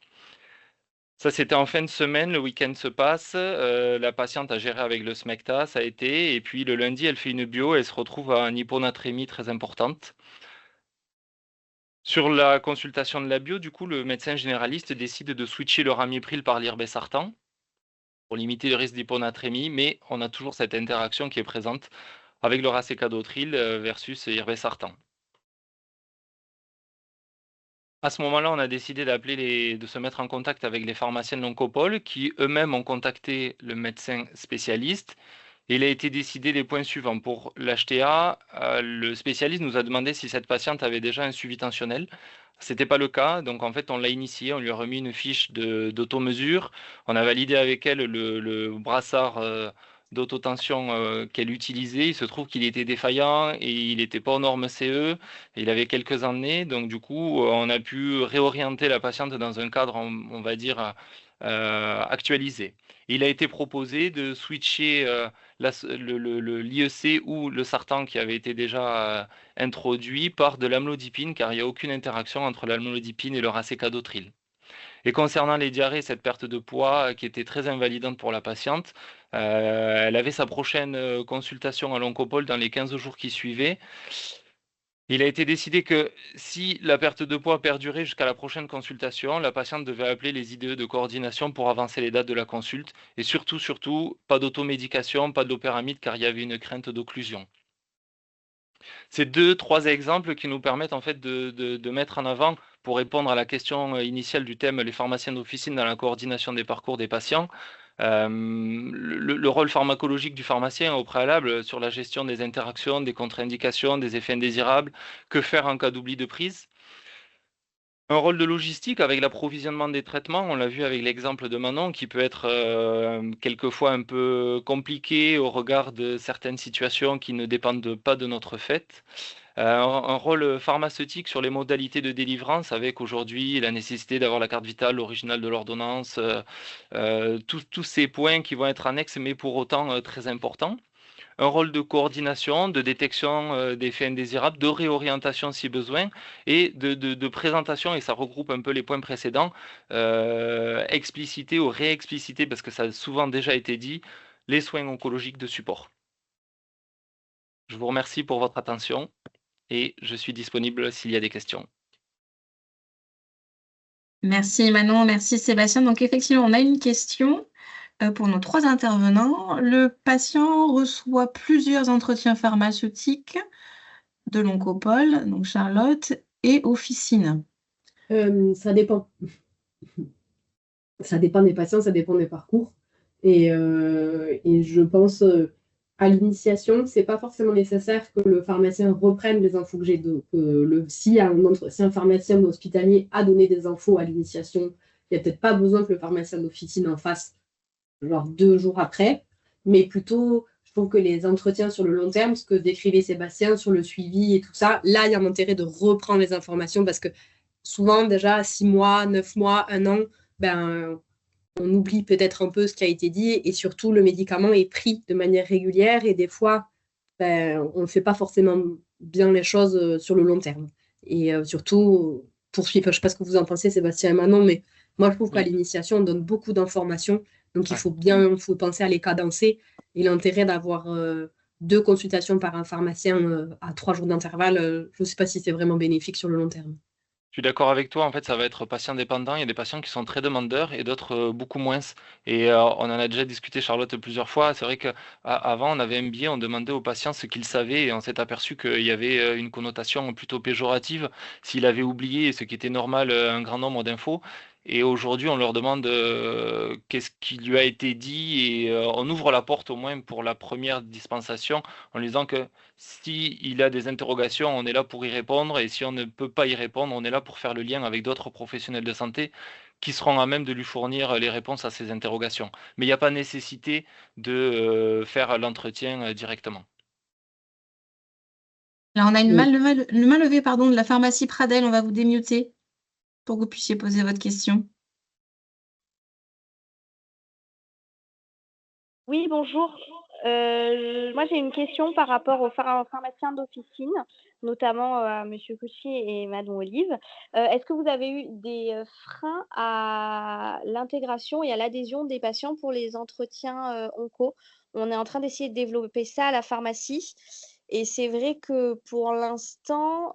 Ça, c'était en fin de semaine, le week-end se passe, la patiente a géré avec le smecta, ça a été, et puis le lundi, elle fait une bio, elle se retrouve à une hyponatrémie très importante. Sur la consultation de la bio, du coup, le médecin généraliste décide de switcher le ramipril par l'irbesartan pour limiter le risque d'hyponatrémie, mais on a toujours cette interaction qui est présente avec le racécadotril versus irbesartan. À ce moment-là, on a décidé de se mettre en contact avec les pharmaciens de l'oncopole qui eux-mêmes ont contacté le médecin spécialiste. Et il a été décidé les points suivants. Pour l'HTA, le spécialiste nous a demandé si cette patiente avait déjà un suivi tensionnel. Ce n'était pas le cas, donc en fait on l'a initié, on lui a remis une fiche d'automesure, on a validé avec elle le brassard d'autotension qu'elle utilisait. Il se trouve qu'il était défaillant et il n'était pas aux normes CE, et il avait quelques années, donc du coup on a pu réorienter la patiente dans un cadre, on va dire, actualisé. Il a été proposé de switcher l'IEC ou le sartan qui avait été déjà introduit par de l'amlodipine, car il n'y a aucune interaction entre l'amlodipine et le racécadotril. Et concernant les diarrhées, cette perte de poids qui était très invalidante pour la patiente, elle avait sa prochaine consultation à l'oncopole dans les 15 jours qui suivaient. Il a été décidé que si la perte de poids perdurait jusqu'à la prochaine consultation, la patiente devait appeler les IDE de coordination pour avancer les dates de la consulte. Et surtout, pas d'automédication, pas de l'opéramide, car il y avait une crainte d'occlusion. C'est 2-3 exemples qui nous permettent en fait de mettre en avant, pour répondre à la question initiale du thème, les pharmaciens d'officine dans la coordination des parcours des patients, le rôle pharmacologique du pharmacien au préalable sur la gestion des interactions, des contre-indications, des effets indésirables, que faire en cas d'oubli de prise. Un rôle de logistique avec l'approvisionnement des traitements, on l'a vu avec l'exemple de Manon, qui peut être quelquefois un peu compliqué au regard de certaines situations qui ne dépendent pas de notre fait. Un rôle pharmaceutique sur les modalités de délivrance, avec aujourd'hui la nécessité d'avoir la carte vitale, l'original de l'ordonnance, tous ces points qui vont être annexes, mais pour autant très importants. Un rôle de coordination, de détection d'effets indésirables, de réorientation si besoin, et de présentation, et ça regroupe un peu les points précédents, expliciter ou réexpliciter, parce que ça a souvent déjà été dit, les soins oncologiques de support. Je vous remercie pour votre attention et je suis disponible s'il y a des questions. Merci Manon, merci Sébastien. Donc effectivement, on a une question pour nos 3 intervenants. Le patient reçoit plusieurs entretiens pharmaceutiques de l'oncopole, donc Charlotte, et officine. Ça dépend. Ça dépend des patients, ça dépend des parcours. Et je pense à l'initiation, c'est pas forcément nécessaire que le pharmacien reprenne les infos que j'ai. Si un pharmacien hospitalier a donné des infos à l'initiation, il n'y a peut-être pas besoin que le pharmacien d'officine en fasse genre 2 jours après, mais plutôt, je trouve que les entretiens sur le long terme, ce que décrivait Sébastien sur le suivi et tout ça, là, il y a un intérêt de reprendre les informations parce que souvent, déjà, 6 mois, 9 mois, 1 an, on oublie peut-être un peu ce qui a été dit et surtout, le médicament est pris de manière régulière et des fois, on ne fait pas forcément bien les choses sur le long terme. Et surtout, poursuivre, je ne sais pas ce que vous en pensez, Sébastien et Manon, mais moi, je trouve qu'à l'initiation, on donne beaucoup d'informations. Donc, il faut penser à les cadencer. Et l'intérêt d'avoir 2 consultations par un pharmacien à 3 jours d'intervalle, je ne sais pas si c'est vraiment bénéfique sur le long terme. Je suis d'accord avec toi, en fait, ça va être patient dépendant. Il y a des patients qui sont très demandeurs et d'autres beaucoup moins. Et on en a déjà discuté, Charlotte, plusieurs fois. C'est vrai qu'avant, on avait un biais, on demandait aux patients ce qu'ils savaient et on s'est aperçu qu'il y avait une connotation plutôt péjorative s'il avait oublié, ce qui était normal, un grand nombre d'infos. Et aujourd'hui, on leur demande qu'est-ce qui lui a été dit et on ouvre la porte au moins pour la première dispensation en lui disant que si il a des interrogations, on est là pour y répondre et si on ne peut pas y répondre, on est là pour faire le lien avec d'autres professionnels de santé qui seront à même de lui fournir les réponses à ces interrogations. Mais il n'y a pas nécessité de faire l'entretien directement. Alors, on a une Oui. main levée, pardon, de la pharmacie Pradel. On va vous démuter pour que vous puissiez poser votre question. Oui, bonjour. Moi, j'ai une question par rapport aux pharmaciens d'officine, notamment à Monsieur Coutier et Madame Olive. Est-ce que vous avez eu des freins à l'intégration et à l'adhésion des patients pour les entretiens onco? On est en train d'essayer de développer ça à la pharmacie. Et c'est vrai que pour l'instant,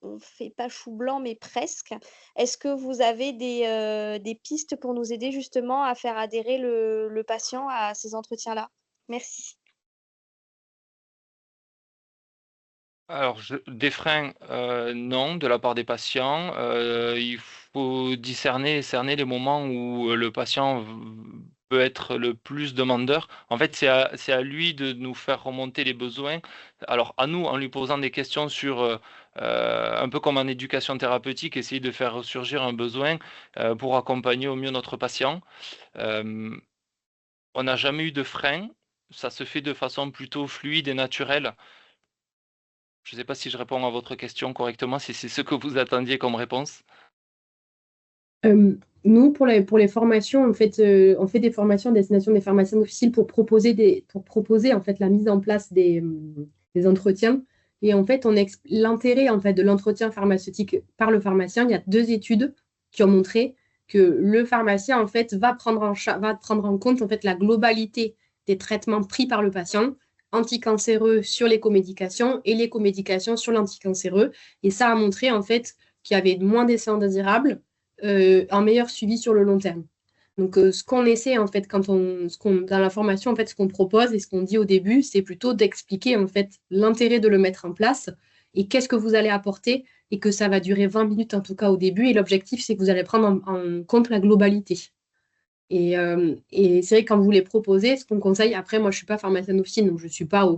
on ne fait pas chou blanc, mais presque. Est-ce que vous avez des pistes pour nous aider justement à faire adhérer le patient à ces entretiens-là? Merci. Alors, des freins, non, de la part des patients. Il faut cerner les moments où le patient peut être le plus demandeur. En fait, c'est à lui de nous faire remonter les besoins. Alors, à nous, en lui posant des questions sur, un peu comme en éducation thérapeutique, essayer de faire ressurgir un besoin pour accompagner au mieux notre patient. Euh, on n'a jamais eu de frein. Ça se fait de façon plutôt fluide et naturelle. Je ne sais pas si je réponds à votre question correctement, si c'est ce que vous attendiez comme réponse. Nous, pour les formations, on fait des formations à destination des pharmaciens d'officine pour proposer en fait la mise en place des entretiens. Et en fait, l'intérêt en fait de l'entretien pharmaceutique par le pharmacien. Il y a 2 études qui ont montré que le pharmacien en fait va prendre en compte en fait la globalité des traitements pris par le patient, anticancéreux sur l'écomédication et l'écomédication sur l'anticancéreux. Et ça a montré en fait qu'il y avait moins d'essais indésirables, un meilleur suivi sur le long terme. Donc, ce qu'on essaie, en fait, dans la formation, en fait, ce qu'on propose et ce qu'on dit au début, c'est plutôt d'expliquer, en fait, l'intérêt de le mettre en place et qu'est-ce que vous allez apporter et que ça va durer 20 minutes, en tout cas, au début. Et l'objectif, c'est que vous allez prendre en compte la globalité. Et c'est vrai que quand vous les proposez, ce qu'on conseille, après, moi, je ne suis pas pharmacienne d'officine, donc je ne suis pas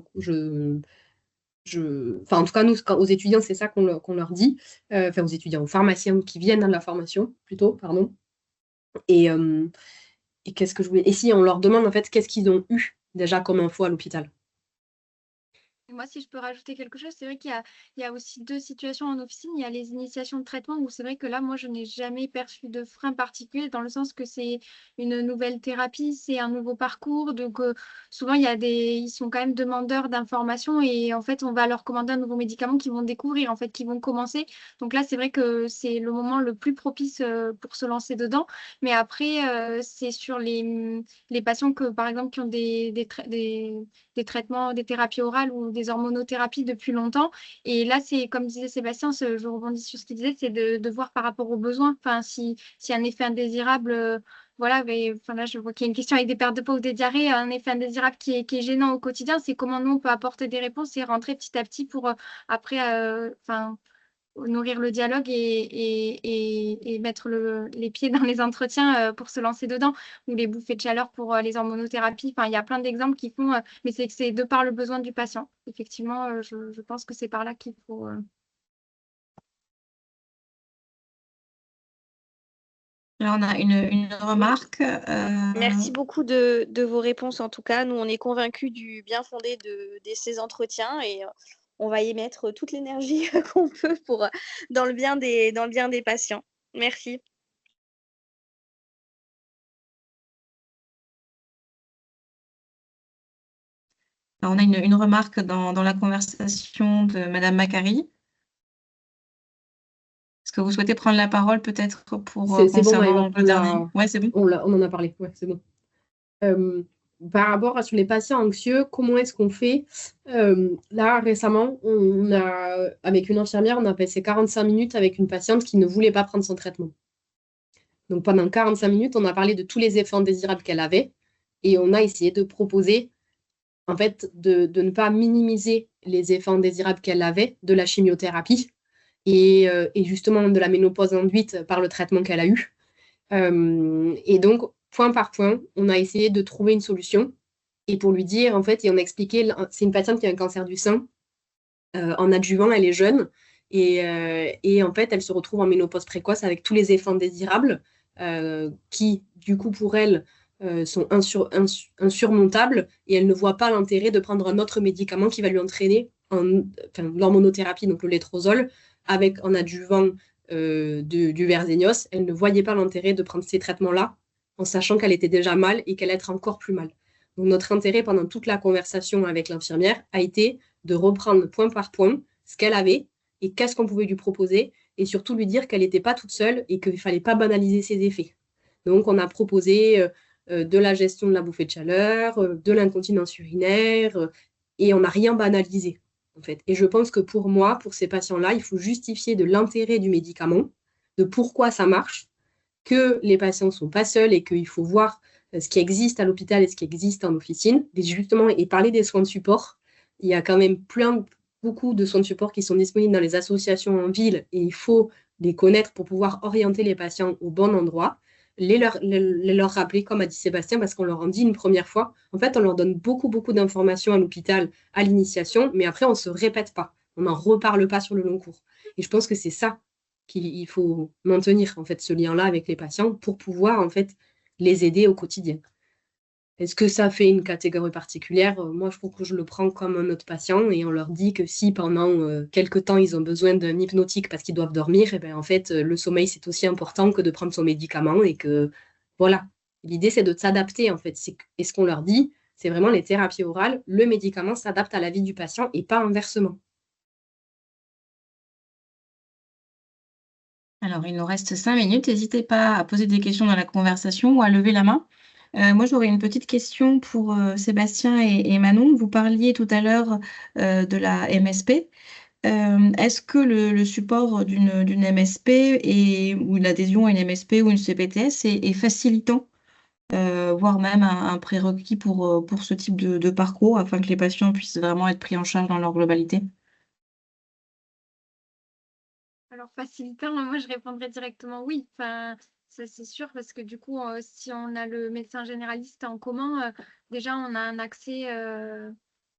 enfin, en tout cas, nous, aux étudiants, c'est ça qu'on leur dit. Enfin, aux étudiants, aux pharmaciens qui viennent dans la formation, plutôt, pardon. Et, qu'est-ce que je voulais. Et si on leur demande, en fait, qu'est-ce qu'ils ont eu déjà comme info à l'hôpital? Moi, si je peux rajouter quelque chose, c'est vrai il y a aussi 2 situations en officine. Il y a les initiations de traitement où c'est vrai que là, moi, je n'ai jamais perçu de frein particulier dans le sens que c'est une nouvelle thérapie, c'est un nouveau parcours. Donc, souvent, ils sont quand même demandeurs d'informations et en fait, on va leur commander un nouveau médicament qu'ils vont découvrir, en fait, qu'ils vont commencer. Donc là, c'est vrai que c'est le moment le plus propice pour se lancer dedans. Mais après, c'est sur les patients par exemple, qui ont des traitements, des thérapies orales ou des hormonothérapies depuis longtemps. Et là, c'est comme disait Sébastien, je rebondis sur ce qu'il disait, c'est de voir par rapport aux besoins. Enfin, si un effet indésirable, voilà, mais, enfin, là, je vois qu'il y a une question avec des pertes de peau ou des diarrhées, un effet indésirable qui est gênant au quotidien, c'est comment nous, on peut apporter des réponses et rentrer petit à petit pour après, enfin, nourrir le dialogue et mettre les pieds dans les entretiens pour se lancer dedans, ou les bouffées de chaleur pour les hormonothérapies. Enfin, il y a plein d'exemples qui font, mais c'est que c'est de par le besoin du patient. Effectivement, je pense que c'est par là qu'il faut. Là, on a une remarque. Merci beaucoup de vos réponses en tout cas. Nous, on est convaincus du bien fondé de ces entretiens et on va y mettre toute l'énergie qu'on peut dans le bien des patients. Merci. On a une remarque dans la conversation de Madame Macari. Est-ce que vous souhaitez prendre la parole peut-être pour C'est bon, concernant Maëva, le dernier? Ouais, c'est bon. on en a parlé, ouais, c'est bon. par rapport à sur les patients anxieux, comment est-ce qu'on fait? Là, récemment, avec une infirmière, on a passé 45 minutes avec une patiente qui ne voulait pas prendre son traitement. Donc pendant 45 minutes, on a parlé de tous les effets indésirables qu'elle avait et on a essayé de proposer, en fait, de ne pas minimiser les effets indésirables qu'elle avait de la chimiothérapie et justement de la ménopause induite par le traitement qu'elle a eu. Et donc, point par point, on a essayé de trouver une solution. Et pour lui dire, en fait, et on a expliqué, c'est une patiente qui a un cancer du sein en adjuvant, elle est jeune. Et en fait, elle se retrouve en ménopause précoce avec tous les effets indésirables qui, du coup, pour elle, sont insurmontables. Et elle ne voit pas l'intérêt de prendre un autre médicament qui va lui entraîner l'hormonothérapie, donc le létrozole, avec en adjuvant du Verzenio. Elle ne voyait pas l'intérêt de prendre ces traitements-là en sachant qu'elle était déjà mal et qu'elle allait être encore plus mal. Donc notre intérêt pendant toute la conversation avec l'infirmière a été de reprendre point par point ce qu'elle avait et qu'est-ce qu'on pouvait lui proposer et surtout lui dire qu'elle n'était pas toute seule et qu'il ne fallait pas banaliser ses effets. Donc on a proposé de la gestion de la bouffée de chaleur, de l'incontinence urinaire et on n'a rien banalisé en fait. Et je pense que pour moi, pour ces patients-là, il faut justifier de l'intérêt du médicament, de pourquoi ça marche, que les patients ne sont pas seuls et qu'il faut voir ce qui existe à l'hôpital et ce qui existe en officine, et justement, et parler des soins de support. Il y a quand même beaucoup de soins de support qui sont disponibles dans les associations en ville et il faut les connaître pour pouvoir orienter les patients au bon endroit, leur rappeler, comme a dit Sébastien, parce qu'on leur en dit une première fois. En fait, on leur donne beaucoup d'informations à l'hôpital, à l'initiation, mais après, on ne se répète pas. On n'en reparle pas sur le long cours. Et je pense que c'est ça qu'il faut maintenir, en fait, ce lien-là avec les patients pour pouvoir, en fait, les aider au quotidien. Est-ce que ça fait une catégorie particulière? Moi, je trouve que je le prends comme un autre patient et on leur dit que si pendant quelques temps, ils ont besoin d'un hypnotique parce qu'ils doivent dormir, et ben, en fait, le sommeil, c'est aussi important que de prendre son médicament et que, voilà. L'idée, c'est de s'adapter, en fait. Et ce qu'on leur dit, c'est vraiment les thérapies orales. Le médicament s'adapte à la vie du patient et pas inversement. Alors, il nous reste 5 minutes. N'hésitez pas à poser des questions dans la conversation ou à lever la main. Moi, j'aurais une petite question pour Sébastien et Manon. Vous parliez tout à l'heure de la MSP. Est-ce que le support d'une MSP ou l'adhésion à une MSP ou une CPTS est facilitant, voire même un prérequis pour ce type de parcours afin que les patients puissent vraiment être pris en charge dans leur globalité? Alors facilitant, moi je répondrais directement oui. Enfin, ça c'est sûr parce que du coup, si on a le médecin généraliste en commun, déjà on a un accès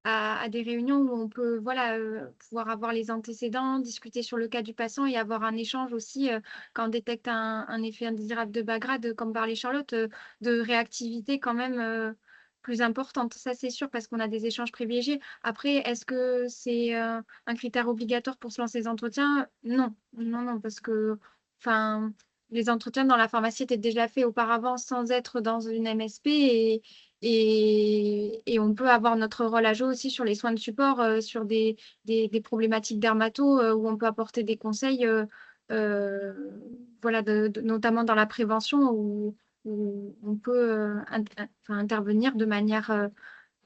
à des réunions où on peut voilà, pouvoir avoir les antécédents, discuter sur le cas du patient et avoir un échange aussi quand on détecte un effet indésirable de bas grade, comme parlait Charlotte, de réactivité quand même plus importante. Ça c'est sûr parce qu'on a des échanges privilégiés. Après, est-ce que c'est un critère obligatoire pour se lancer les entretiens? Non, non, parce que enfin, les entretiens dans la pharmacie étaient déjà faits auparavant sans être dans une MSP et on peut avoir notre rôle à jouer aussi sur les soins de support, sur des problématiques dermato où on peut apporter des conseils, euh, voilà, notamment dans la prévention où on peut enfin, intervenir de manière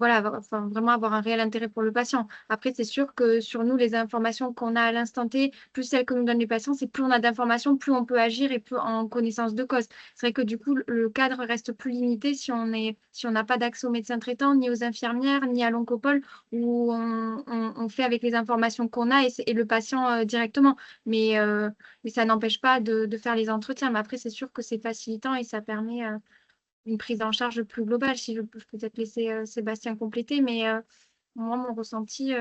voilà, enfin, vraiment avoir un réel intérêt pour le patient. Après, c'est sûr que sur nous, les informations qu'on a à l'instant T, plus celles que nous donnent les patients, c'est plus on a d'informations, plus on peut agir et plus en connaissance de cause. C'est vrai que du coup, le cadre reste plus limité si on n'a pas d'accès aux médecins traitants, ni aux infirmières, ni à l'oncopole, où on fait avec les informations qu'on a et le patient directement. Mais ça n'empêche pas de faire les entretiens. Mais après, c'est sûr que c'est facilitant et ça permet une prise en charge plus globale. Si je peux peut-être laisser Sébastien compléter, mais moi, mon ressenti,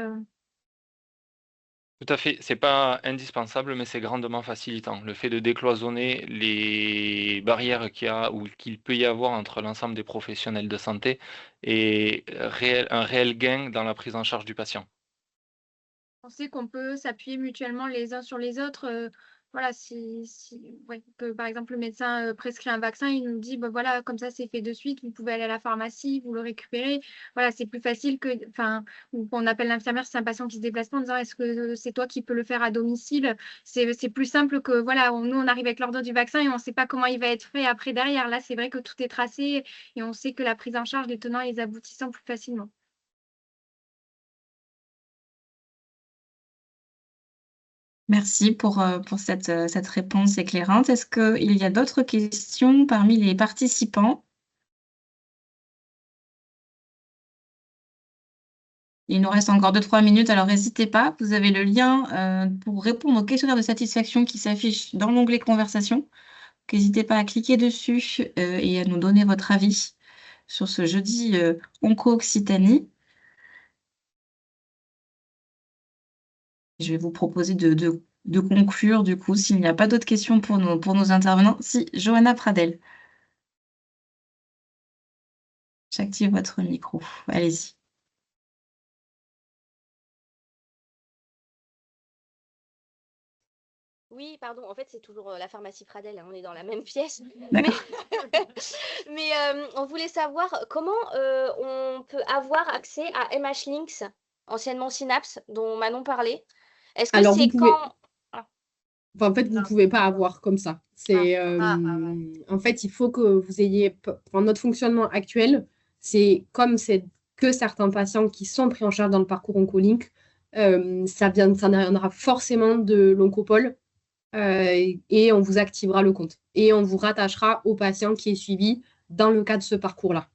Tout à fait, c'est pas indispensable, mais c'est grandement facilitant. Le fait de décloisonner les barrières qu'il y a ou qu'il peut y avoir entre l'ensemble des professionnels de santé est un réel gain dans la prise en charge du patient. on sait qu'on peut s'appuyer mutuellement les uns sur les autres. voilà, ouais, que par exemple le médecin prescrit un vaccin, il nous dit, bah, voilà, comme ça c'est fait de suite, vous pouvez aller à la pharmacie, vous le récupérez. Voilà, c'est plus facile que, enfin, ou on appelle l'infirmière si c'est un patient qui se déplace pas en disant, est-ce que c'est toi qui peux le faire à domicile? C'est plus simple que, voilà, nous on arrive avec l'ordre du vaccin et on ne sait pas comment il va être fait après derrière. Là, c'est vrai que tout est tracé et on sait que la prise en charge des tenants et les aboutissants plus facilement. Merci pour cette réponse éclairante. Est-ce qu'il y a d'autres questions parmi les participants? Il nous reste encore 2-3 minutes, alors n'hésitez pas. Vous avez le lien pour répondre au questionnaire de satisfaction qui s'affiche dans l'onglet Conversation. N'hésitez pas à cliquer dessus et à nous donner votre avis sur ce jeudi Onco-Occitanie. Je vais vous proposer de conclure, du coup, s'il n'y a pas d'autres questions pour nos intervenants. Si, Johanna Pradel. J'active votre micro. Allez-y. Oui, pardon, en fait, c'est toujours la pharmacie Pradel, hein, on est dans la même pièce. D'accord. Mais on voulait savoir comment on peut avoir accès à MH Links, anciennement Synapse, dont Manon parlait. Est-ce que Alors, vous c'est pouvez... quand... Enfin, en fait, vous ne Non. pouvez pas avoir comme ça. C'est, ouais. En fait, il faut que vous ayez... Enfin, notre fonctionnement actuel, c'est comme c'est que certains patients qui sont pris en charge dans le parcours OncoLink, ça viendra forcément de l'Oncopole et on vous activera le compte. Et on vous rattachera au patient qui est suivi dans le cadre de ce parcours-là.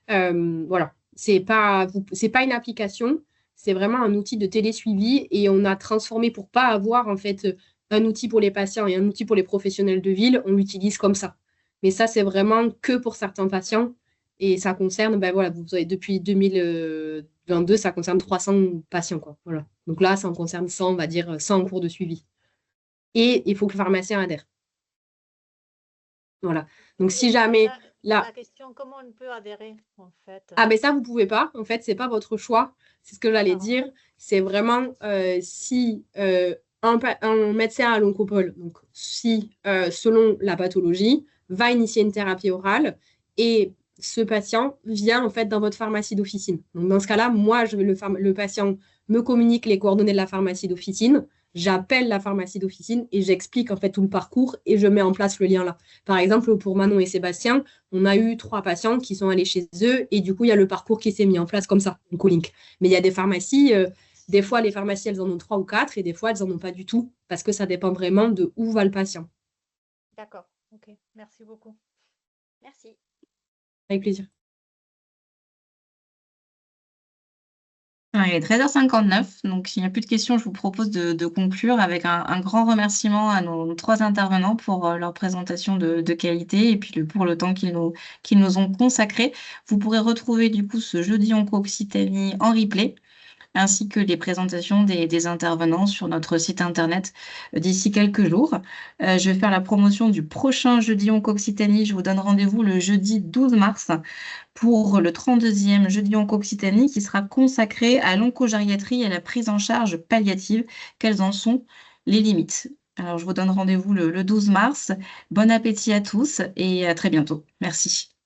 Voilà. C'est pas une application, c'est vraiment un outil de télésuivi et on a transformé pour pas avoir en fait un outil pour les patients et un outil pour les professionnels de ville, on l'utilise comme ça. Mais ça, c'est vraiment que pour certains patients et ça concerne, ben voilà, vous avez depuis 2022, ça concerne 300 patients, quoi. Voilà. Donc là, ça en concerne 100, on va dire 100 en cours de suivi. Et il faut que le pharmacien adhère. Voilà. Donc si jamais là, La question, comment on peut adhérer, en fait? ah, mais ça, vous ne pouvez pas. En fait, ce n'est pas votre choix. C'est ce que j'allais dire. C'est vraiment si un médecin à l'oncopole, donc si, selon la pathologie, va initier une thérapie orale et ce patient vient en fait dans votre pharmacie d'officine. Donc, dans ce cas-là, moi, le patient me communique les coordonnées de la pharmacie d'officine. J'appelle la pharmacie d'officine et j'explique en fait tout le parcours et je mets en place le lien là. Par exemple, pour Manon et Sébastien, on a eu 3 patients qui sont allés chez eux et du coup, il y a le parcours qui s'est mis en place comme ça, OncoLink. Mais il y a des pharmacies, des fois, les pharmacies, elles en ont 3 ou 4 et des fois, elles n'en ont pas du tout parce que ça dépend vraiment de où va le patient. D'accord, ok, merci beaucoup. Merci. Avec plaisir. Il est 13h59, donc s'il n'y a plus de questions, je vous propose de conclure avec un grand remerciement à nos 3 intervenants pour leur présentation de qualité et puis pour le temps qu'ils nous ont consacré. Vous pourrez retrouver du coup ce jeudi Onco-Occitanie en replay, ainsi que les présentations des intervenants sur notre site internet d'ici quelques jours. Je vais faire la promotion du prochain jeudi Onco-Occitanie. Je vous donne rendez-vous le jeudi 12 mars pour le 32e jeudi Onco-Occitanie qui sera consacré à l'oncogériatrie et à la prise en charge palliative. Quelles en sont les limites? Alors, je vous donne rendez-vous le 12 mars. Bon appétit à tous et à très bientôt. Merci.